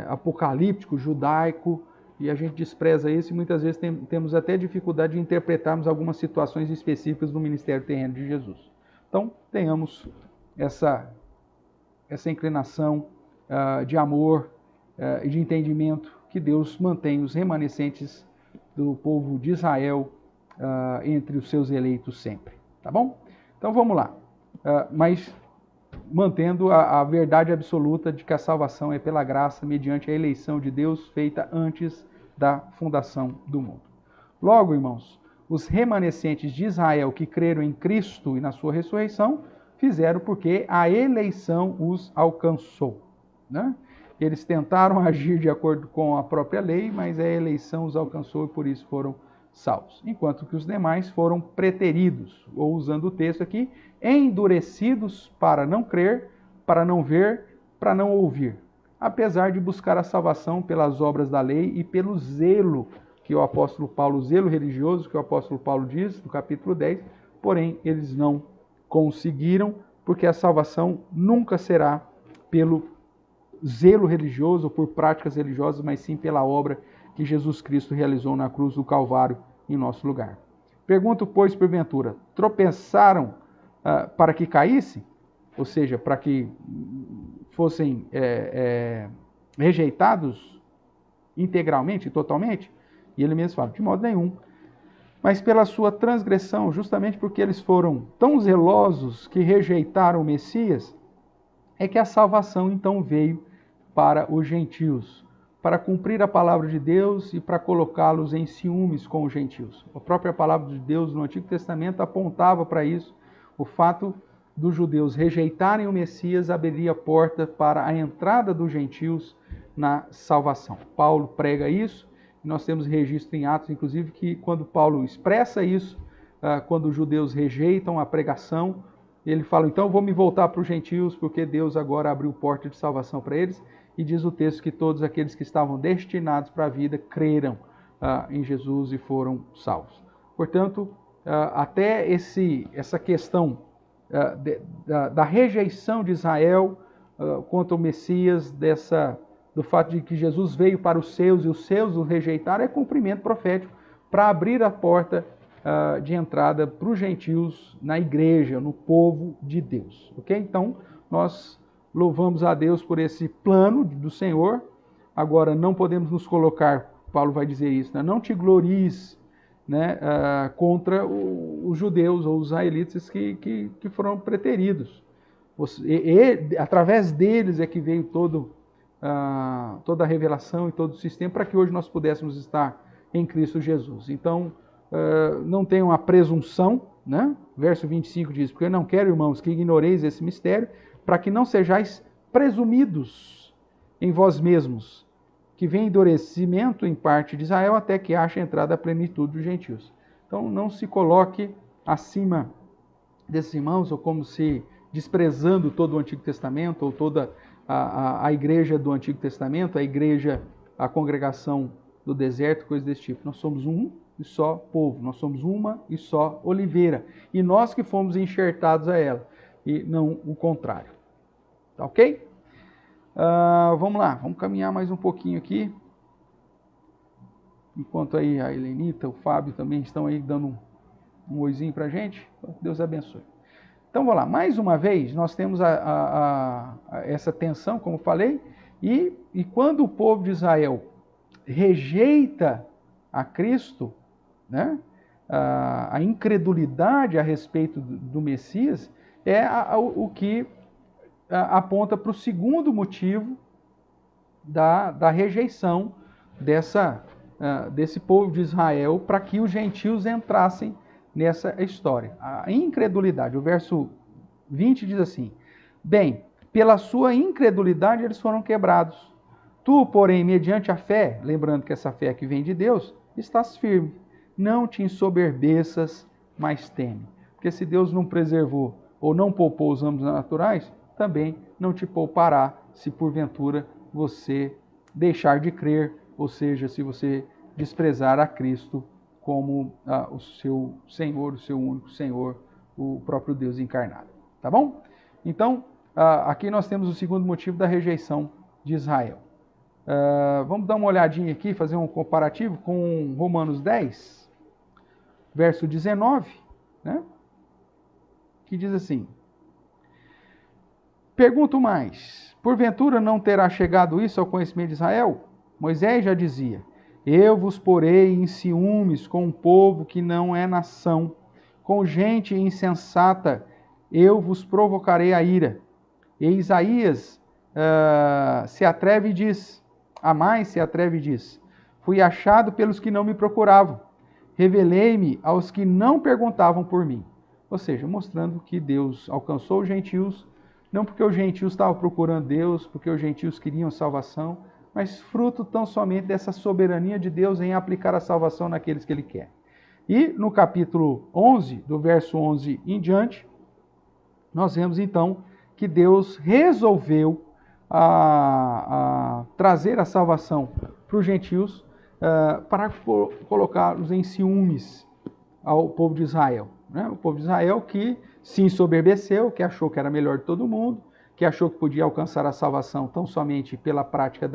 apocalíptico, judaico, e a gente despreza isso e muitas vezes temos até dificuldade de interpretarmos algumas situações específicas do ministério terreno de Jesus. Então, tenhamos essa inclinação de amor e de entendimento, que Deus mantém os remanescentes do povo de Israel entre os seus eleitos sempre. Tá bom? Então vamos lá. Mas mantendo a verdade absoluta de que a salvação é pela graça, mediante a eleição de Deus feita antes da fundação do mundo. Logo, irmãos, os remanescentes de Israel que creram em Cristo e na sua ressurreição, fizeram porque a eleição os alcançou, né? Eles tentaram agir de acordo com a própria lei, mas a eleição os alcançou e por isso foram salvos. Enquanto que os demais foram preteridos, ou usando o texto aqui, endurecidos para não crer, para não ver, para não ouvir, apesar de buscar a salvação pelas obras da lei e pelo zelo que o apóstolo Paulo, zelo religioso que o apóstolo Paulo diz no capítulo 10, porém eles não conseguiram, porque a salvação nunca será pelo zelo religioso ou por práticas religiosas, mas sim pela obra que Jesus Cristo realizou na cruz do Calvário em nosso lugar. Pergunto, pois, porventura, tropeçaram para que caíssem? Ou seja, para que fossem rejeitados integralmente, totalmente? E ele mesmo fala, de modo nenhum. Mas pela sua transgressão, justamente porque eles foram tão zelosos que rejeitaram o Messias, é que a salvação então veio para os gentios, para cumprir a palavra de Deus e para colocá-los em ciúmes com os gentios. A própria palavra de Deus no Antigo Testamento apontava para isso. O fato dos judeus rejeitarem o Messias abriria a porta para a entrada dos gentios na salvação. Paulo prega isso Nós temos registro em Atos, inclusive, que quando Paulo expressa isso, quando os judeus rejeitam a pregação, ele fala, então eu vou me voltar para os gentios, porque Deus agora abriu porta de salvação para eles, e diz o texto que todos aqueles que estavam destinados para a vida creram em Jesus e foram salvos. Portanto, até essa questão da rejeição de Israel quanto ao Messias, do fato de que Jesus veio para os seus e os seus o rejeitaram, é cumprimento profético para abrir a porta de entrada para os gentios na igreja, no povo de Deus. Ok? Então, nós louvamos a Deus por esse plano do Senhor. Agora, não podemos nos colocar, Paulo vai dizer isso, né? Não te glories, né, contra os judeus ou os israelitas que foram preteridos. Através deles é que veio toda a revelação e todo o sistema para que hoje nós pudéssemos estar em Cristo Jesus. Então, não tenham a presunção, né? Verso 25 diz, porque eu não quero, irmãos, que ignoreis esse mistério, para que não sejais presumidos em vós mesmos, que vem endurecimento em parte de Israel até que haja entrada a plenitude dos gentios. Então, não se coloque acima desses irmãos, ou como se desprezando todo o Antigo Testamento, ou toda a igreja do Antigo Testamento, a congregação do deserto, coisas desse tipo. Nós somos um e só povo, nós somos uma e só oliveira, e nós que fomos enxertados a ela, e não o contrário. Tá ok? Vamos lá, vamos caminhar mais um pouquinho aqui. Enquanto aí a Helenita, o Fábio também estão aí dando um oizinho pra gente. Deus abençoe. Então vamos lá, mais uma vez nós temos essa tensão, como falei, e quando o povo de Israel rejeita a Cristo, né, a incredulidade a respeito do Messias é o que aponta para o segundo motivo da rejeição desse povo de Israel para que os gentios entrassem nessa história. A incredulidade. O verso 20 diz assim, bem, pela sua incredulidade eles foram quebrados. Tu, porém, mediante a fé, lembrando que essa fé que vem de Deus, estás firme. Não te ensoberbeças, mas teme. Porque se Deus não preservou ou não poupou os âmbitos naturais, também não te poupará se porventura você deixar de crer, ou seja, se você desprezar a Cristo como o seu Senhor, o seu único Senhor, o próprio Deus encarnado. Tá bom? Então, aqui nós temos o segundo motivo da rejeição de Israel. Vamos dar uma olhadinha aqui, fazer um comparativo com Romanos 10, verso 19, né? Que diz assim, pergunto mais, porventura não terá chegado isso ao conhecimento de Israel? Moisés já dizia, eu vos porei em ciúmes com um povo que não é nação, com gente insensata, eu vos provocarei a ira. E Isaías se atreve e diz, Amós se atreve e diz, fui achado pelos que não me procuravam, revelei-me aos que não perguntavam por mim. Ou seja, mostrando que Deus alcançou os gentios, não porque os gentios estavam procurando Deus, porque os gentios queriam salvação, mas fruto tão somente dessa soberania de Deus em aplicar a salvação naqueles que Ele quer. E no capítulo 11, do verso 11 em diante, nós vemos então que Deus resolveu trazer a salvação para os gentios para colocá-los em ciúmes ao povo de Israel. Né? O povo de Israel que se ensoberbeceu, que achou que era melhor de todo mundo, que achou que podia alcançar a salvação tão somente pela prática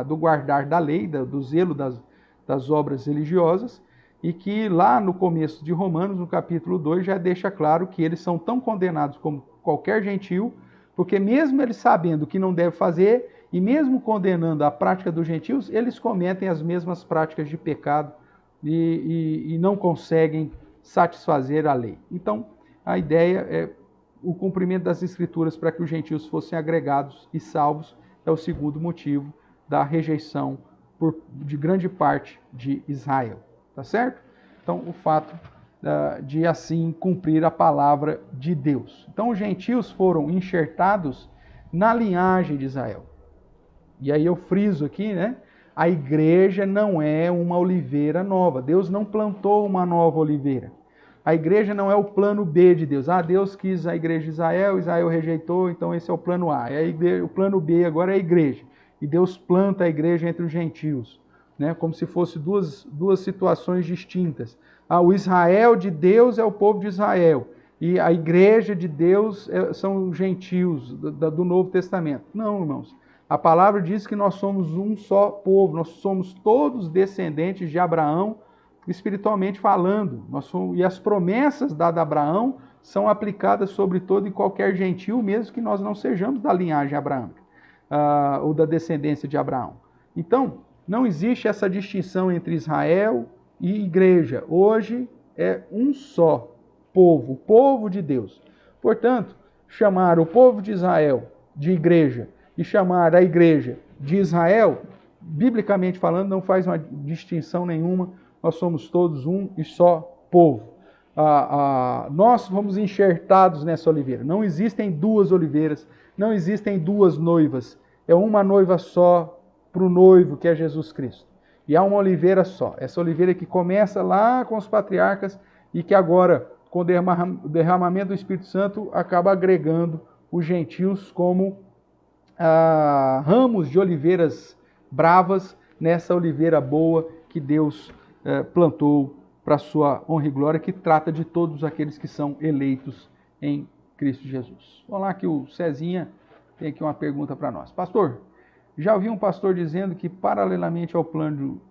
do guardar da lei, do zelo das obras religiosas, e que lá no começo de Romanos, no capítulo 2, já deixa claro que eles são tão condenados como qualquer gentil, porque mesmo eles sabendo o que não deve fazer, e mesmo condenando a prática dos gentios, eles cometem as mesmas práticas de pecado e não conseguem satisfazer a lei. Então, a ideia é o cumprimento das Escrituras para que os gentios fossem agregados e salvos, é o segundo motivo da rejeição de grande parte de Israel. Tá certo? Então, o fato de assim cumprir a palavra de Deus. Então, os gentios foram enxertados na linhagem de Israel. E aí eu friso aqui, né? A igreja não é uma oliveira nova. Deus não plantou uma nova oliveira. A igreja não é o plano B de Deus. Deus quis a igreja de Israel, Israel rejeitou, então esse é o plano A. O plano B agora é a igreja. E Deus planta a igreja entre os gentios, né? Como se fossem duas situações distintas. O Israel de Deus é o povo de Israel. E a igreja de Deus são os gentios do Novo Testamento. Não, irmãos. A palavra diz que nós somos um só povo. Nós somos todos descendentes de Abraão, espiritualmente falando. E as promessas dadas a Abraão são aplicadas sobre todo e qualquer gentio, mesmo que nós não sejamos da linhagem abraâmica, ou da descendência de Abraão. Então, não existe essa distinção entre Israel e igreja. Hoje é um só povo, o povo de Deus. Portanto, chamar o povo de Israel de igreja e chamar a igreja de Israel, biblicamente falando, não faz uma distinção nenhuma. Nós somos todos um e só povo. Nós fomos enxertados nessa oliveira. Não existem duas oliveiras, não existem duas noivas. É uma noiva só para o noivo, que é Jesus Cristo. E há uma oliveira só. Essa oliveira que começa lá com os patriarcas e que agora, com o derramamento do Espírito Santo, acaba agregando os gentios como ramos de oliveiras bravas nessa oliveira boa que Deus plantou para a sua honra e glória, que trata de todos aqueles que são eleitos em Cristo Jesus. Vamos lá que o Cezinha tem aqui uma pergunta para nós. Pastor, já ouvi um pastor dizendo que paralelamente ao plano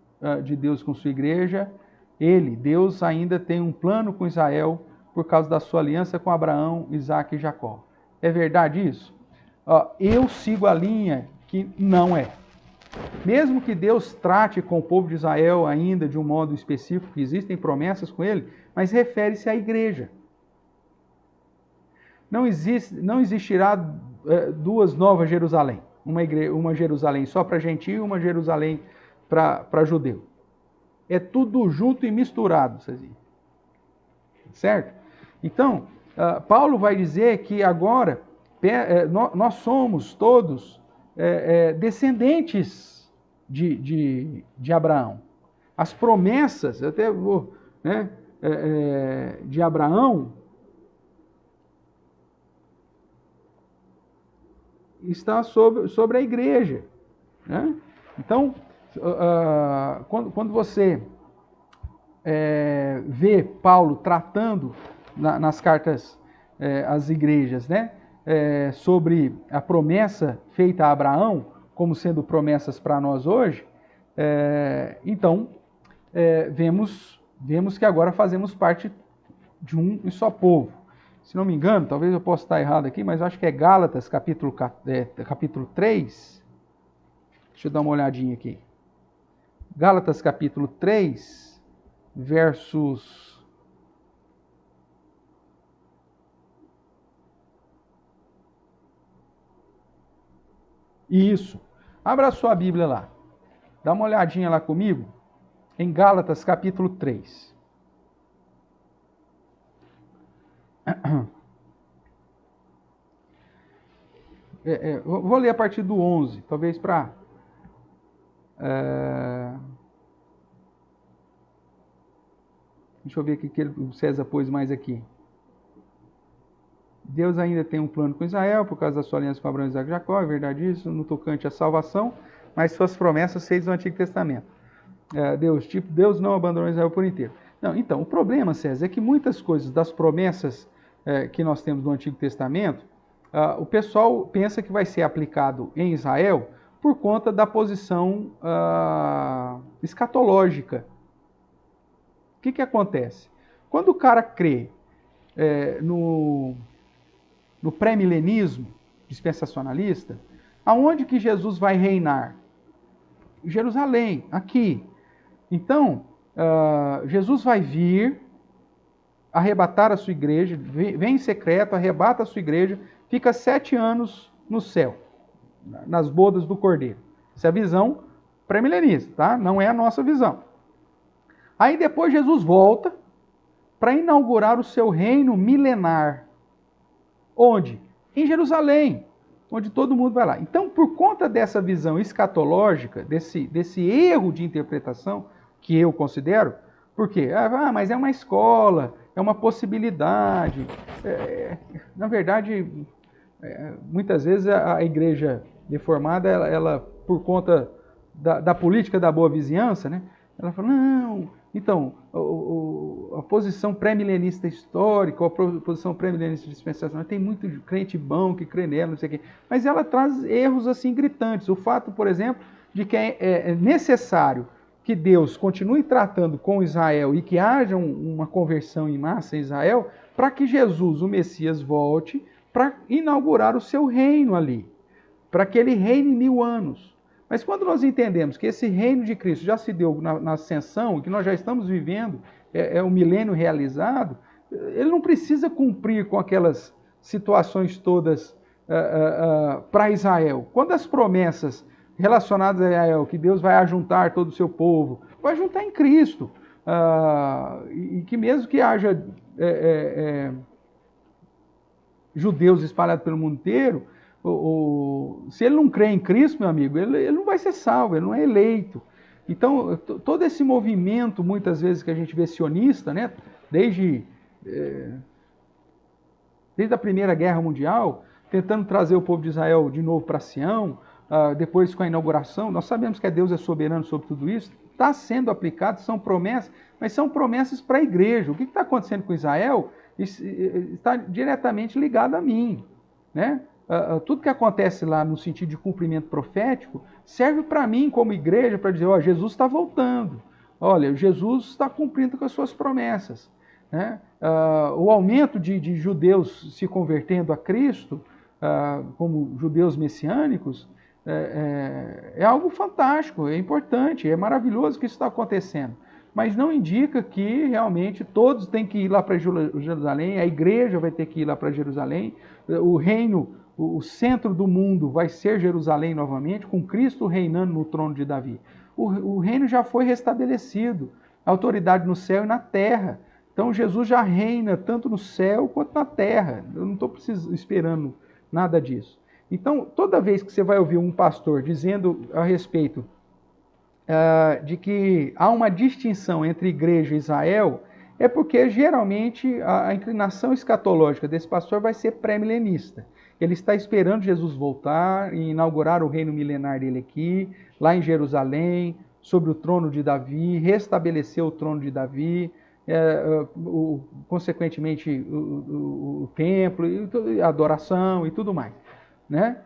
de Deus com sua igreja, Deus ainda tem um plano com Israel por causa da sua aliança com Abraão, Isaac e Jacó. É verdade isso? Eu sigo a linha que não é. Mesmo que Deus trate com o povo de Israel ainda de um modo específico, que existem promessas com ele, mas refere-se à igreja. Não existirá duas novas Jerusalém. Uma Jerusalém só para gentio e uma Jerusalém para judeu. É tudo junto e misturado, Cezinha. Certo? Então, Paulo vai dizer que agora nós somos todos descendentes de Abraão. As promessas, eu até vou, né, de Abraão está sobre a igreja, né? Então, quando você vê Paulo tratando nas cartas às igrejas, né, sobre a promessa feita a Abraão, como sendo promessas para nós hoje, então vemos que agora fazemos parte de um e só povo. Se não me engano, talvez eu possa estar errado aqui, mas eu acho que é Gálatas, capítulo 3. Deixa eu dar uma olhadinha aqui. Gálatas, capítulo 3, versos... Isso. Abra a sua Bíblia lá. Dá uma olhadinha lá comigo. Em Gálatas, capítulo 3. Vou ler a partir do 11, talvez para... Deixa eu ver o que o César pôs mais aqui. Deus ainda tem um plano com Israel, por causa da sua aliança com Abraão, Isaac e Jacó, é verdade isso, no tocante à salvação, mas suas promessas feitas no Antigo Testamento. Deus não abandonou Israel por inteiro. Não, então, o problema, César, é que muitas coisas das promessas que nós temos no Antigo Testamento, o pessoal pensa que vai ser aplicado em Israel por conta da posição escatológica. O que acontece? Quando o cara crê no pré-milenismo dispensacionalista, aonde que Jesus vai reinar? Jerusalém, aqui. Então, Jesus vai vir, arrebatar a sua igreja, vem em secreto, arrebata a sua igreja, fica 7 anos no céu, nas bodas do Cordeiro. Essa é a visão pré-milenista, tá? Não é a nossa visão. Aí depois Jesus volta para inaugurar o seu reino milenar. Onde? Em Jerusalém. onde todo mundo vai lá. Então, por conta dessa visão escatológica, desse erro de interpretação, que eu considero, por quê? Mas é uma escola, é uma possibilidade. Na verdade, muitas vezes a igreja reformada, ela por conta da política da boa vizinhança, né? Ela fala, não, então, a posição pré-milenista histórica, ou a posição pré-milenista dispensacional, tem muito crente bom que crê nela, não sei o quê. Mas ela traz erros assim gritantes. O fato, por exemplo, de que é necessário que Deus continue tratando com Israel e que haja uma conversão em massa em Israel, para que Jesus, o Messias, volte para inaugurar o seu reino ali, para que ele reine 1000 anos. Mas quando nós entendemos que esse reino de Cristo já se deu na ascensão, que nós já estamos vivendo, é o milênio realizado, ele não precisa cumprir com aquelas situações todas para Israel. Quando as promessas relacionadas a Israel, que Deus vai ajuntar todo o seu povo, vai juntar em Cristo, e que mesmo que haja judeus espalhados pelo mundo inteiro, se ele não crê em Cristo, meu amigo, ele não vai ser salvo, ele não é eleito. Então, todo esse movimento, muitas vezes, que a gente vê sionista, né, desde a Primeira Guerra Mundial, tentando trazer o povo de Israel de novo para Sião, depois com a inauguração, nós sabemos que Deus é soberano sobre tudo isso, está sendo aplicado, são promessas, mas são promessas para a igreja. O que está acontecendo com Israel está diretamente ligado a mim, né? Tudo que acontece lá no sentido de cumprimento profético serve para mim como igreja para dizer, Jesus está voltando, olha, Jesus está cumprindo com as suas promessas, né? O aumento de judeus se convertendo a Cristo, como judeus messiânicos, é algo fantástico, é importante, é maravilhoso que isso está acontecendo, mas não indica que realmente todos têm que ir lá para Jerusalém, a igreja vai ter que ir lá para Jerusalém, o reino, o centro do mundo vai ser Jerusalém novamente, com Cristo reinando no trono de Davi. O reino já foi restabelecido, a autoridade no céu e na terra. Então Jesus já reina tanto no céu quanto na terra. Eu não estou esperando nada disso. Então, toda vez que você vai ouvir um pastor dizendo a respeito de que há uma distinção entre igreja e Israel, é porque geralmente a inclinação escatológica desse pastor vai ser pré-milenista. Ele está esperando Jesus voltar e inaugurar o reino milenar dele aqui, lá em Jerusalém, sobre o trono de Davi, restabelecer o trono de Davi, consequentemente o templo, a adoração e tudo mais, né?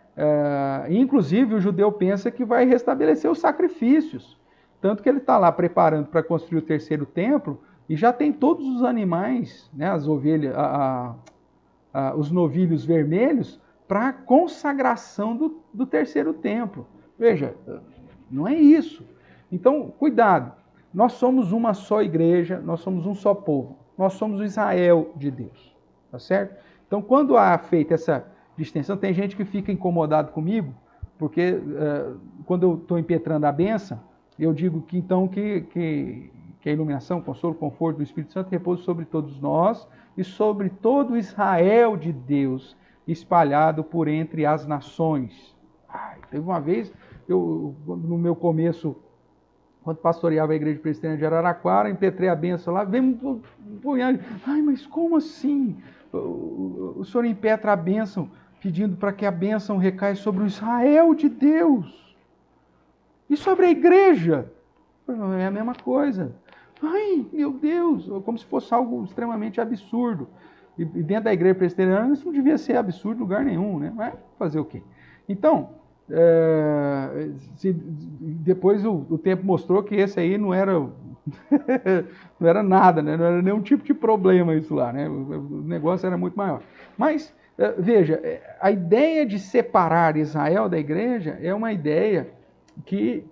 Inclusive o judeu pensa que vai restabelecer os sacrifícios, tanto que ele está lá preparando para construir o terceiro templo e já tem todos os animais, né, as ovelhas, os novilhos vermelhos, para a consagração do terceiro templo. Veja, não é isso. Então, cuidado. Nós somos uma só igreja, nós somos um só povo. Nós somos o Israel de Deus. Tá certo? Então, quando há feita essa distinção, tem gente que fica incomodado comigo, porque quando eu estou impetrando a bênção, eu digo que então que a iluminação, o consolo, o conforto do Espírito Santo repousa sobre todos nós e sobre todo o Israel de Deus, espalhado por entre as nações. Teve uma vez, no meu começo, quando pastoreava a igreja presbiteriana de Araraquara, impetrei a bênção lá, veio um punhado. Mas como assim? O senhor impetra a bênção pedindo para que a bênção recaia sobre o Israel de Deus. E sobre a igreja? É a mesma coisa. Meu Deus, como se fosse algo extremamente absurdo. E dentro da igreja presbiteriana isso não devia ser absurdo em lugar nenhum, né? Mas fazer o quê? Então, depois o tempo mostrou que esse aí não era não era nada, né? Não era nenhum tipo de problema isso lá, né? O negócio era muito maior. Mas, veja, a ideia de separar Israel da igreja é uma ideia que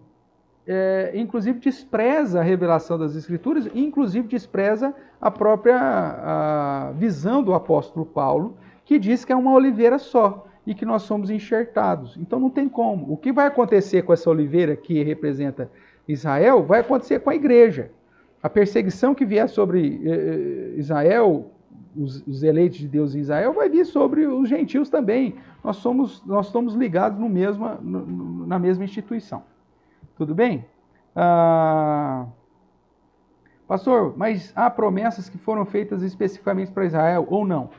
inclusive despreza a revelação das Escrituras, e inclusive despreza a própria visão do apóstolo Paulo, que diz que é uma oliveira só e que nós somos enxertados. Então não tem como. O que vai acontecer com essa oliveira que representa Israel vai acontecer com a igreja. A perseguição que vier sobre Israel os eleitos de Deus em Israel, vai vir sobre os gentios também. Nós somos ligados na mesma instituição. Tudo bem? Pastor, mas há promessas que foram feitas especificamente para Israel ou não?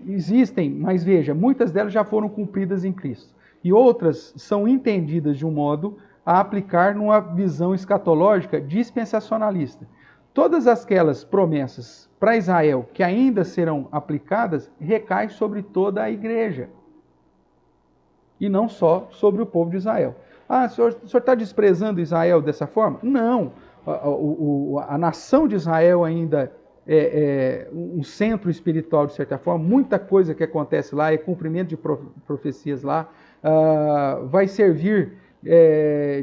Existem, mas veja, muitas delas já foram cumpridas em Cristo. E outras são entendidas de um modo a aplicar numa visão escatológica dispensacionalista. Todas aquelas promessas para Israel que ainda serão aplicadas recaem sobre toda a igreja. E não só sobre o povo de Israel. O senhor está desprezando Israel dessa forma? Não. A nação de Israel ainda é um centro espiritual, de certa forma. Muita coisa que acontece lá, é cumprimento de profecias lá, vai servir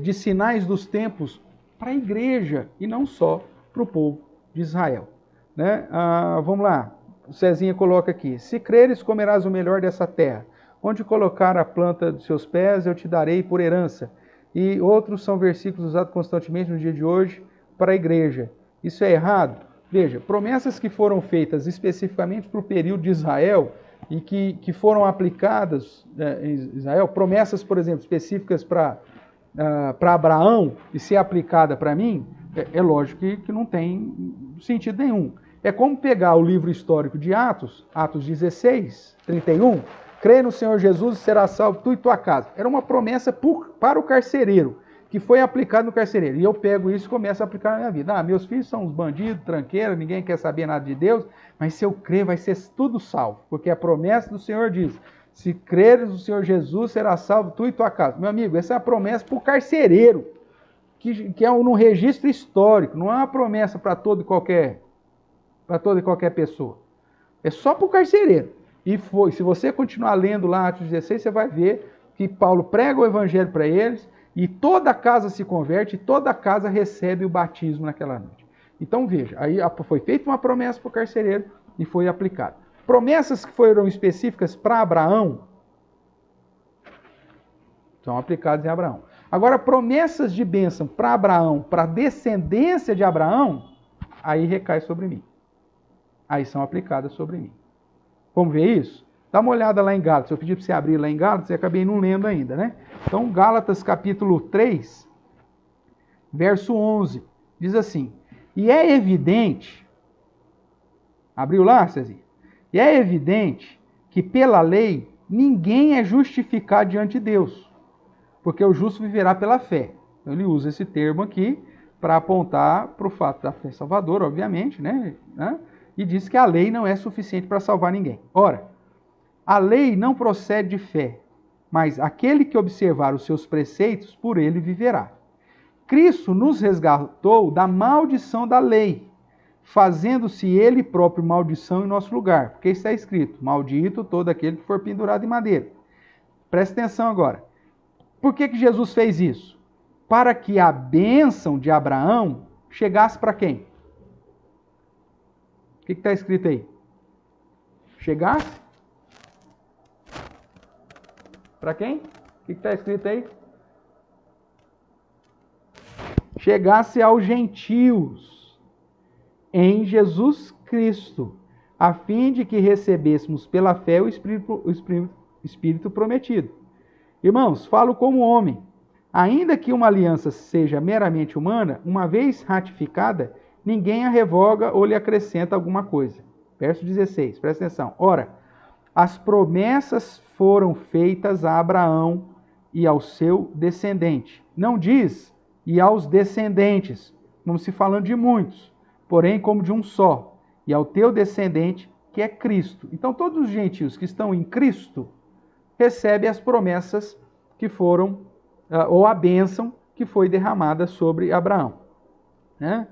de sinais dos tempos para a igreja e não só para o povo de Israel. Né? Vamos lá, o Cezinha coloca aqui: se creres, comerás o melhor dessa terra. Onde colocar a planta dos seus pés, eu te darei por herança. E outros são versículos usados constantemente no dia de hoje para a igreja. Isso é errado? Veja, promessas que foram feitas especificamente para o período de Israel e que foram aplicadas em Israel, promessas, por exemplo, específicas para Abraão e ser aplicada para mim, é lógico que não tem sentido nenhum. É como pegar o livro histórico de Atos 16, 31, crê no Senhor Jesus e será salvo tu e tua casa. Era uma promessa para o carcereiro, que foi aplicado no carcereiro. E eu pego isso e começo a aplicar na minha vida. Meus filhos são uns bandidos, tranqueiros, ninguém quer saber nada de Deus, mas se eu crer vai ser tudo salvo, porque a promessa do Senhor diz: se creres no Senhor Jesus, será salvo tu e tua casa. Meu amigo, essa é a promessa para o carcereiro, que é no registro histórico, não é uma promessa para toda e qualquer pessoa. É só para o carcereiro. E se você continuar lendo lá Atos 16, você vai ver que Paulo prega o evangelho para eles, e toda a casa se converte, e toda a casa recebe o batismo naquela noite. Então veja, aí foi feita uma promessa para o carcereiro e foi aplicada. Promessas que foram específicas para Abraão são aplicadas em Abraão. Agora, promessas de bênção para Abraão, para a descendência de Abraão, aí recai sobre mim. Aí são aplicadas sobre mim. Vamos ver isso? Dá uma olhada lá em Gálatas. Eu pedi para você abrir lá em Gálatas e acabei não lendo ainda, né? Então, Gálatas capítulo 3, verso 11, diz assim: e é evidente, abriu lá, Cezinha? E é evidente que pela lei ninguém é justificado diante de Deus, porque o justo viverá pela fé. Então, ele usa esse termo aqui para apontar para o fato da fé salvadora, obviamente, né? E diz que a lei não é suficiente para salvar ninguém. Ora, a lei não procede de fé, mas aquele que observar os seus preceitos, por ele viverá. Cristo nos resgatou da maldição da lei, fazendo-se ele próprio maldição em nosso lugar. Porque está escrito: maldito todo aquele que for pendurado em madeira. Presta atenção agora. Por que Jesus fez isso? Para que a bênção de Abraão chegasse para quem? O que está escrito aí? Chegasse? Para quem? O que está escrito aí? Chegasse aos gentios em Jesus Cristo, a fim de que recebêssemos pela fé o Espírito prometido. Irmãos, falo como homem. Ainda que uma aliança seja meramente humana, uma vez ratificada, ninguém a revoga ou lhe acrescenta alguma coisa. Verso 16, presta atenção. Ora, as promessas foram feitas a Abraão e ao seu descendente. Não diz e aos descendentes, não se falando de muitos, porém como de um só, e ao teu descendente, que é Cristo. Então todos os gentios que estão em Cristo recebem as promessas que foram, ou a bênção que foi derramada sobre Abraão. Né?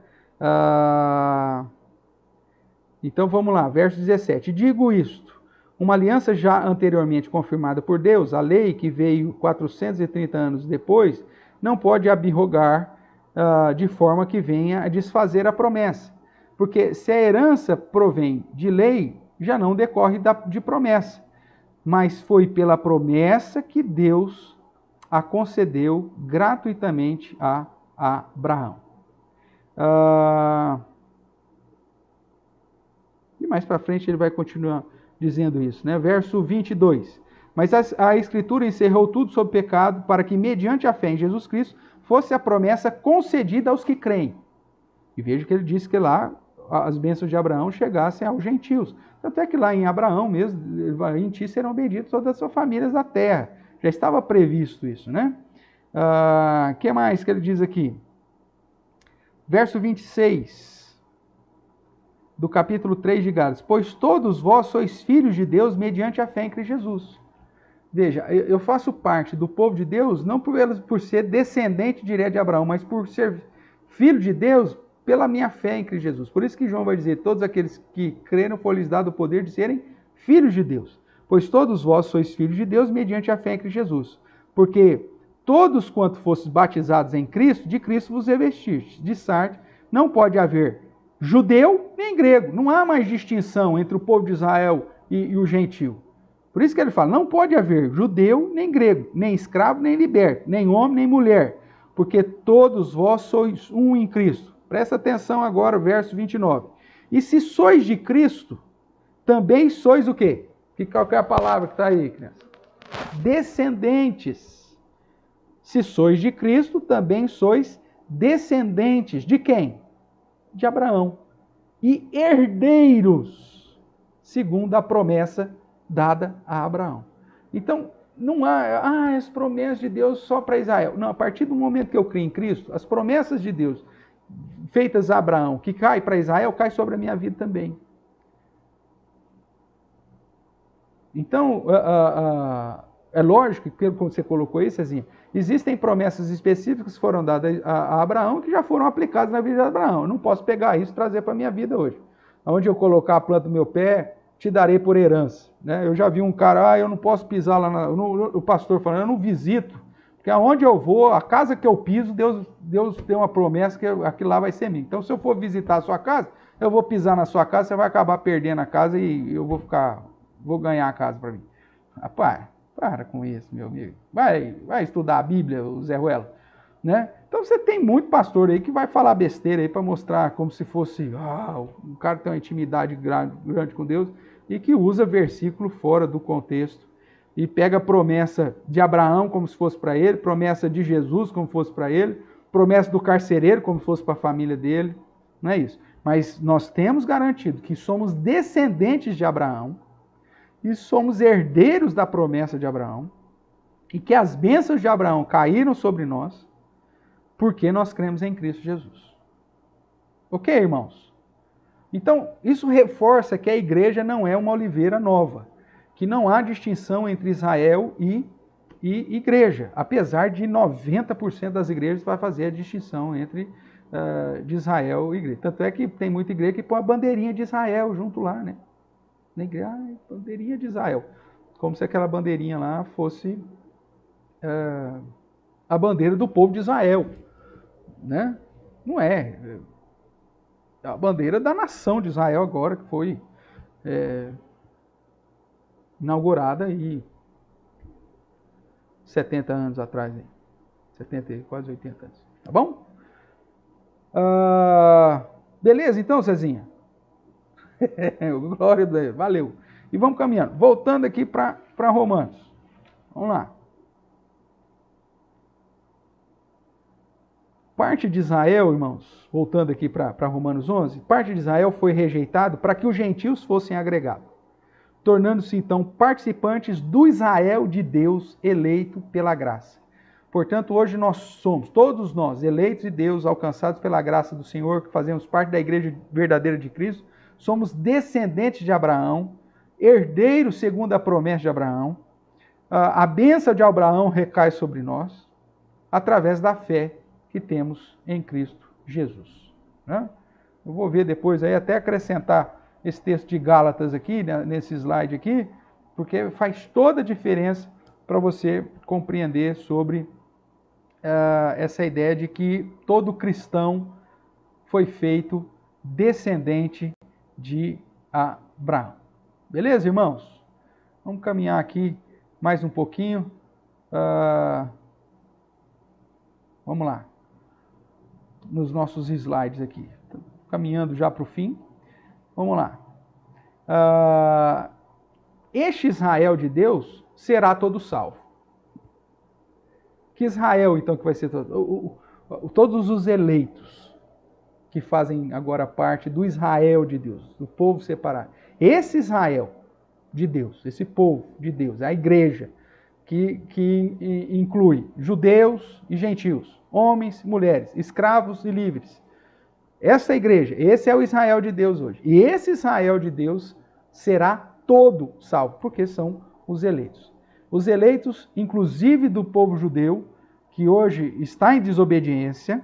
Então vamos lá, verso 17. Digo isto: uma aliança já anteriormente confirmada por Deus, a lei que veio 430 anos depois, não pode abrogar de forma que venha a desfazer a promessa. Porque se a herança provém de lei, já não decorre de promessa, mas foi pela promessa que Deus a concedeu gratuitamente a Abraão. Que mais para frente ele vai continuar dizendo isso, né? Verso 22. Mas a Escritura encerrou tudo sob pecado, para que, mediante a fé em Jesus Cristo, fosse a promessa concedida aos que creem. E veja que ele disse que lá as bênçãos de Abraão chegassem aos gentios. Tanto é que lá em Abraão mesmo, em ti serão benditos todas as suas famílias da terra. Já estava previsto isso, né? Que mais que ele diz aqui? Verso 26 do capítulo 3 de Gálatas. Pois todos vós sois filhos de Deus mediante a fé em Cristo Jesus. Veja, eu faço parte do povo de Deus não por ser descendente direto de Abraão, mas por ser filho de Deus pela minha fé em Cristo Jesus. Por isso que João vai dizer, todos aqueles que creram foi-lhes dado o poder de serem filhos de Deus. Pois todos vós sois filhos de Deus mediante a fé em Cristo Jesus. Porque todos quanto fostes batizados em Cristo, de Cristo vos revestistes. De Sarte, não pode haver judeu nem grego. Não há mais distinção entre o povo de Israel e o gentio. Por isso que ele fala, não pode haver judeu nem grego, nem escravo nem liberto, nem homem nem mulher, porque todos vós sois um em Cristo. Presta atenção agora, verso 29. E se sois de Cristo, também sois o quê? Qual que é a palavra que está aí, criança? Descendentes. Se sois de Cristo, também sois descendentes. De quem? De Abraão. E herdeiros, segundo a promessa dada a Abraão. Então, não há as promessas de Deus só para Israel. Não, a partir do momento que eu creio em Cristo, as promessas de Deus feitas a Abraão, que cai para Israel, cai sobre a minha vida também. Então, é lógico que, como você colocou isso, assim, existem promessas específicas que foram dadas a Abraão que já foram aplicadas na vida de Abraão. Eu não posso pegar isso e trazer para a minha vida hoje. Onde eu colocar a planta do meu pé, te darei por herança. Né? Eu já vi um cara, eu não posso pisar lá, o pastor falando, eu não visito, porque aonde eu vou, a casa que eu piso, Deus tem uma promessa que aquilo lá vai ser minha. Então, se eu for visitar a sua casa, eu vou pisar na sua casa, você vai acabar perdendo a casa e eu vou ganhar a casa para mim. Rapaz, para com isso, meu amigo. Vai estudar a Bíblia, o Zé Ruela. Né? Então você tem muito pastor aí que vai falar besteira aí para mostrar como se fosse um cara que tem uma intimidade grande com Deus e que usa versículo fora do contexto e pega a promessa de Abraão como se fosse para ele, promessa de Jesus como se fosse para ele, promessa do carcereiro como se fosse para a família dele. Não é isso. Mas nós temos garantido que somos descendentes de Abraão e somos herdeiros da promessa de Abraão e que as bênçãos de Abraão caíram sobre nós porque nós cremos em Cristo Jesus. Ok, irmãos? Então, isso reforça que a igreja não é uma oliveira nova, que não há distinção entre Israel e igreja, apesar de 90% das igrejas vai fazer a distinção entre de Israel e igreja. Tanto é que tem muita igreja que põe a bandeirinha de Israel junto lá, né? Na igreja, bandeirinha de Israel. Como se aquela bandeirinha lá fosse a bandeira do povo de Israel. Né? Não é. É a bandeira da nação de Israel agora, que foi inaugurada aí 70 anos atrás. Aí. 70, quase 80 anos. Tá bom? Beleza então, Cezinha? Glória a Deus. Valeu. E vamos caminhando. Voltando aqui para Romanos. Vamos lá. Parte de Israel, irmãos, voltando aqui para Romanos 11, parte de Israel foi rejeitado para que os gentios fossem agregados, tornando-se então participantes do Israel de Deus eleito pela graça. Portanto, hoje nós somos, todos nós, eleitos de Deus, alcançados pela graça do Senhor, que fazemos parte da igreja verdadeira de Cristo, somos descendentes de Abraão, herdeiros segundo a promessa de Abraão. A bênção de Abraão recai sobre nós, através da fé que temos em Cristo Jesus. Né? Eu vou ver depois aí, até acrescentar esse texto de Gálatas aqui, né, nesse slide aqui, porque faz toda a diferença para você compreender sobre essa ideia de que todo cristão foi feito descendente de Abraão. Beleza, irmãos? Vamos caminhar aqui mais um pouquinho. Vamos lá. Nos nossos slides aqui. Caminhando já para o fim. Vamos lá. Este Israel de Deus será todo salvo. Que Israel, então, que vai ser todos os eleitos que fazem agora parte do Israel de Deus, do povo separado. Esse Israel de Deus, esse povo de Deus, a igreja, que inclui judeus e gentios, homens e mulheres, escravos e livres. Essa igreja, esse é o Israel de Deus hoje. E esse Israel de Deus será todo salvo, porque são os eleitos. Os eleitos, inclusive do povo judeu, que hoje está em desobediência,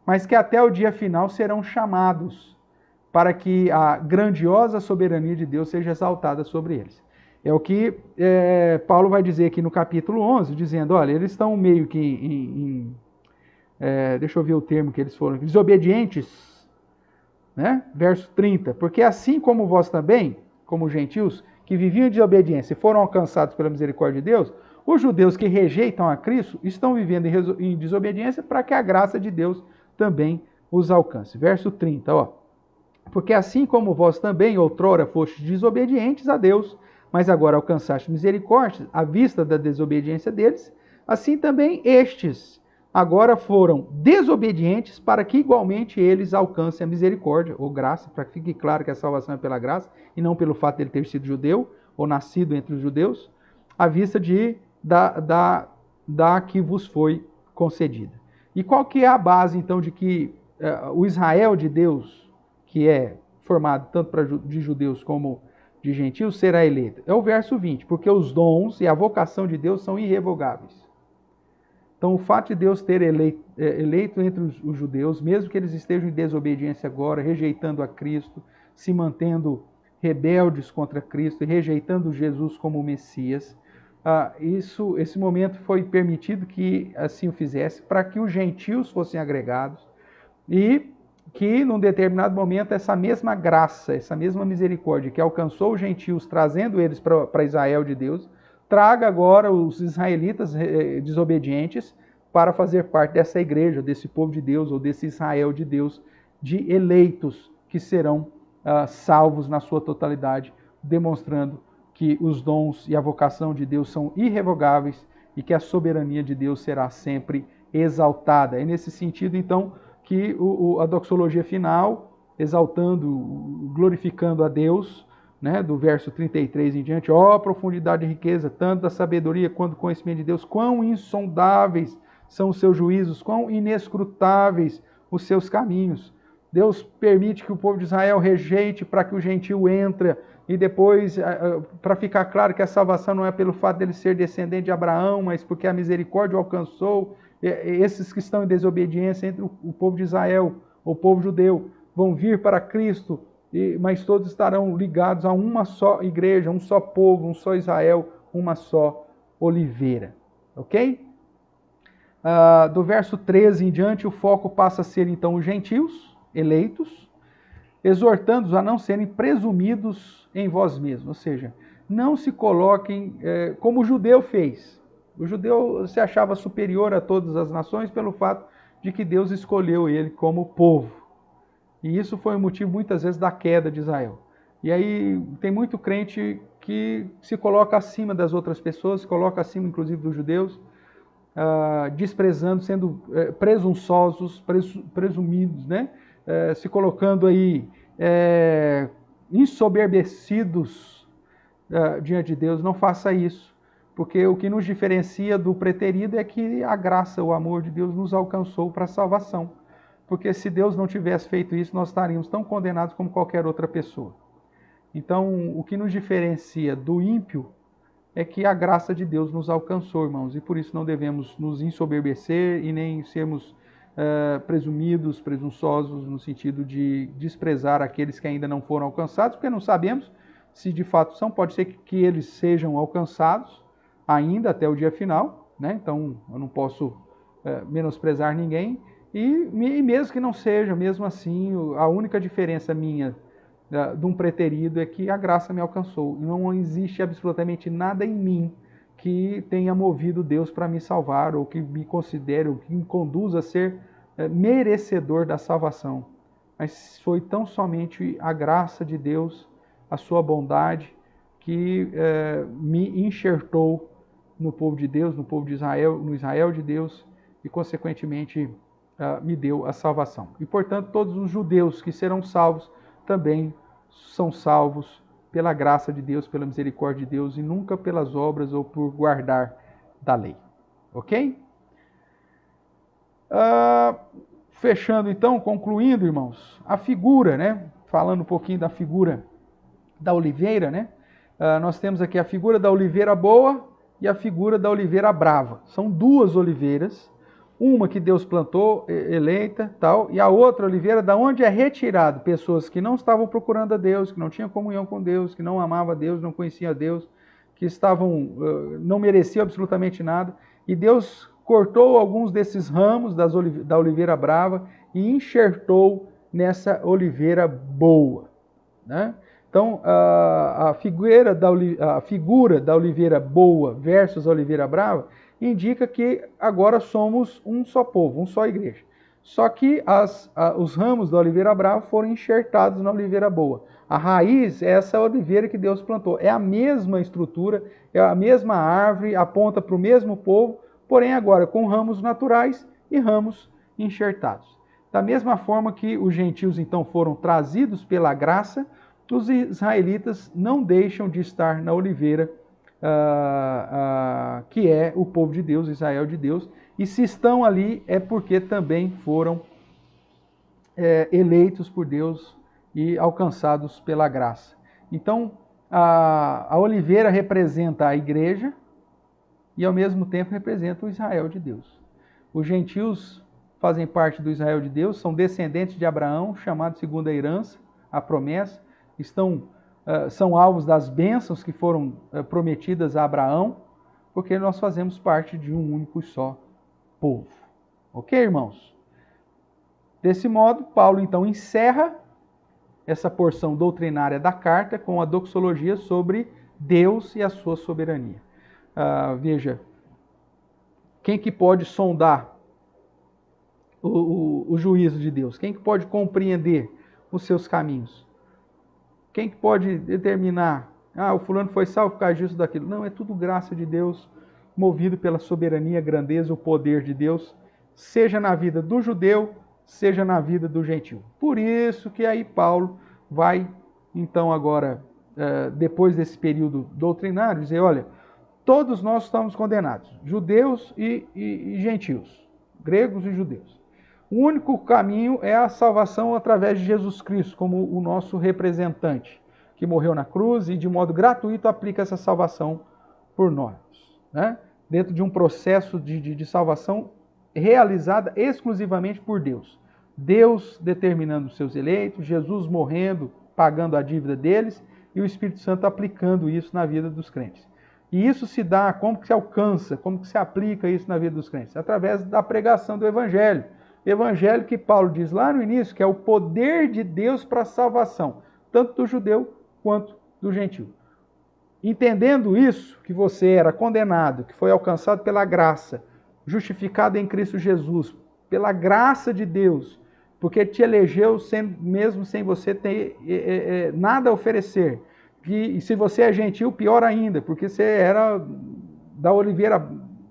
mas que até o dia final serão chamados para que a grandiosa soberania de Deus seja exaltada sobre eles. É o que Paulo vai dizer aqui no capítulo 11, dizendo, olha, eles estão meio que deixa eu ver o termo que eles foram, desobedientes, né? Verso 30, porque assim como vós também, como gentios, que viviam em desobediência e foram alcançados pela misericórdia de Deus, os judeus que rejeitam a Cristo estão vivendo em desobediência para que a graça de Deus também os alcance. Verso 30, ó. Porque assim como vós também outrora fostes desobedientes a Deus, mas agora alcançaste misericórdia à vista da desobediência deles, assim também estes agora foram desobedientes para que igualmente eles alcancem a misericórdia, ou graça, para que fique claro que a salvação é pela graça, e não pelo fato de ele ter sido judeu, ou nascido entre os judeus, à vista da que vos foi concedida. E qual que é a base, então, de que o Israel de Deus, que é formado tanto de judeus como de gentios, será eleito? É o verso 20, porque os dons e a vocação de Deus são irrevogáveis. Então, o fato de Deus ter eleito entre os judeus, mesmo que eles estejam em desobediência agora, rejeitando a Cristo, se mantendo rebeldes contra Cristo e rejeitando Jesus como Messias, esse momento foi permitido que assim o fizesse para que os gentios fossem agregados e que, num determinado momento, essa mesma graça, essa mesma misericórdia que alcançou os gentios, trazendo eles para Israel de Deus, traga agora os israelitas desobedientes para fazer parte dessa igreja, desse povo de Deus, ou desse Israel de Deus, de eleitos que serão salvos na sua totalidade, demonstrando que os dons e a vocação de Deus são irrevogáveis e que a soberania de Deus será sempre exaltada. É nesse sentido, então, que a doxologia final, exaltando, glorificando a Deus, né, do verso 33 em diante, ó profundidade e riqueza, tanto da sabedoria quanto do conhecimento de Deus, quão insondáveis são os seus juízos, quão inescrutáveis os seus caminhos. Deus permite que o povo de Israel rejeite para que o gentio entre, e depois, para ficar claro que a salvação não é pelo fato dele ser descendente de Abraão, mas porque a misericórdia o alcançou. Esses que estão em desobediência entre o povo de Israel, o povo judeu, vão vir para Cristo, mas todos estarão ligados a uma só igreja, um só povo, um só Israel, uma só oliveira. Ok? Do verso 13 em diante, o foco passa a ser então os gentios, eleitos, exortando-os a não serem presumidos em vós mesmos, ou seja, não se coloquem como o judeu fez. O judeu se achava superior a todas as nações pelo fato de que Deus escolheu ele como povo. E isso foi o motivo, muitas vezes, da queda de Israel. E aí tem muito crente que se coloca acima das outras pessoas, se coloca acima, inclusive, dos judeus, desprezando, sendo presunçosos, presumidos, né? Se colocando aí ensoberbecidos diante de Deus. Não faça isso, porque o que nos diferencia do preterido é que a graça, o amor de Deus nos alcançou para a salvação. Porque se Deus não tivesse feito isso, nós estaríamos tão condenados como qualquer outra pessoa. Então, o que nos diferencia do ímpio é que a graça de Deus nos alcançou, irmãos, e por isso não devemos nos ensoberbecer e nem sermos presumidos, presunçosos, no sentido de desprezar aqueles que ainda não foram alcançados, porque não sabemos se de fato são. Pode ser que eles sejam alcançados ainda até o dia final, né? Então eu não posso menosprezar ninguém, e mesmo que não seja, mesmo assim, a única diferença minha de um preterido é que a graça me alcançou. Não existe absolutamente nada em mim que tenha movido Deus para me salvar, ou que me considere, ou que me conduza a ser merecedor da salvação. Mas foi tão somente a graça de Deus a sua bondade, que me enxertou no povo de Deus, no povo de Israel, no Israel de Deus, e consequentemente me deu a salvação. E portanto todos os judeus que serão salvos também são salvos pela graça de Deus, pela misericórdia de Deus, e nunca pelas obras ou por guardar da lei. Ok? Fechando então, concluindo, irmãos, a figura, né? Falando um pouquinho da figura da oliveira, né? Nós temos aqui a figura da oliveira boa e a figura da oliveira brava. São duas oliveiras, uma que Deus plantou, eleita, tal, e a outra oliveira da onde é retirado pessoas que não estavam procurando a Deus, que não tinham comunhão com Deus, que não amavam a Deus, não conheciam a Deus, que não mereciam absolutamente nada, e Deus cortou alguns desses ramos da oliveira brava e enxertou nessa oliveira boa, né? Então, a figura da oliveira boa versus a oliveira brava indica que agora somos um só povo, uma só igreja. Só que os ramos da oliveira brava foram enxertados na oliveira boa. A raiz é essa oliveira que Deus plantou. É a mesma estrutura, é a mesma árvore, aponta para o mesmo povo, porém agora com ramos naturais e ramos enxertados. Da mesma forma que os gentios então foram trazidos pela graça, os israelitas não deixam de estar na oliveira, que é o povo de Deus, Israel de Deus, e se estão ali é porque também foram eleitos por Deus e alcançados pela graça. Então, a oliveira representa a igreja e ao mesmo tempo representa o Israel de Deus. Os gentios fazem parte do Israel de Deus, são descendentes de Abraão, chamados segundo a herança, a promessa, são alvos das bênçãos que foram prometidas a Abraão, porque nós fazemos parte de um único e só povo. Ok, irmãos? Desse modo, Paulo então encerra essa porção doutrinária da carta com a doxologia sobre Deus e a sua soberania. Veja, quem que pode sondar o juízo de Deus? Quem que pode compreender os seus caminhos? Quem que pode determinar, o fulano foi salvo por causa disso, daquilo? Não, é tudo graça de Deus, movido pela soberania, grandeza, o poder de Deus, seja na vida do judeu, seja na vida do gentio. Por isso que aí Paulo vai, então agora, depois desse período doutrinário, dizer, olha, todos nós estamos condenados, judeus e gentios, gregos e judeus. O único caminho é a salvação através de Jesus Cristo, como o nosso representante, que morreu na cruz e de modo gratuito aplica essa salvação por nós, né? Dentro de um processo de salvação realizada exclusivamente por Deus. Deus determinando os seus eleitos, Jesus morrendo, pagando a dívida deles, e o Espírito Santo aplicando isso na vida dos crentes. E isso se dá, como que se alcança, como que se aplica isso na vida dos crentes? Através da pregação do Evangelho. Evangelho que Paulo diz lá no início, que é o poder de Deus para a salvação, tanto do judeu quanto do gentio. Entendendo isso, que você era condenado, que foi alcançado pela graça, justificado em Cristo Jesus, pela graça de Deus, porque te elegeu mesmo sem você ter nada a oferecer. E se você é gentil, pior ainda, porque você era da oliveira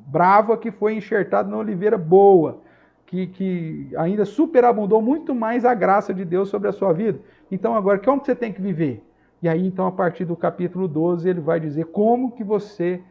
brava que foi enxertado na oliveira boa, que ainda superabundou muito mais a graça de Deus sobre a sua vida. Então agora, como que você tem que viver? E aí, então, a partir do capítulo 12, ele vai dizer como que você,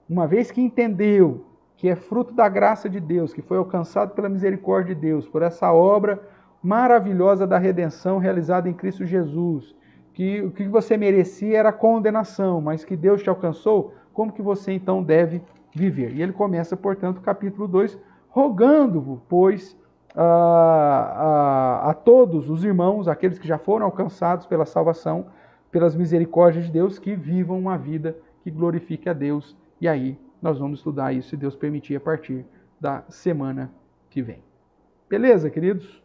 uma vez que entendeu que é fruto da graça de Deus, que foi alcançado pela misericórdia de Deus, por essa obra maravilhosa da redenção realizada em Cristo Jesus, que o que você merecia era condenação, mas que Deus te alcançou, como que você então deve viver? E ele começa, portanto, o capítulo 2, rogando-vos, pois, a todos os irmãos, aqueles que já foram alcançados pela salvação, pelas misericórdias de Deus, que vivam uma vida que glorifique a Deus. E aí nós vamos estudar isso, se Deus permitir, a partir da semana que vem. Beleza, queridos?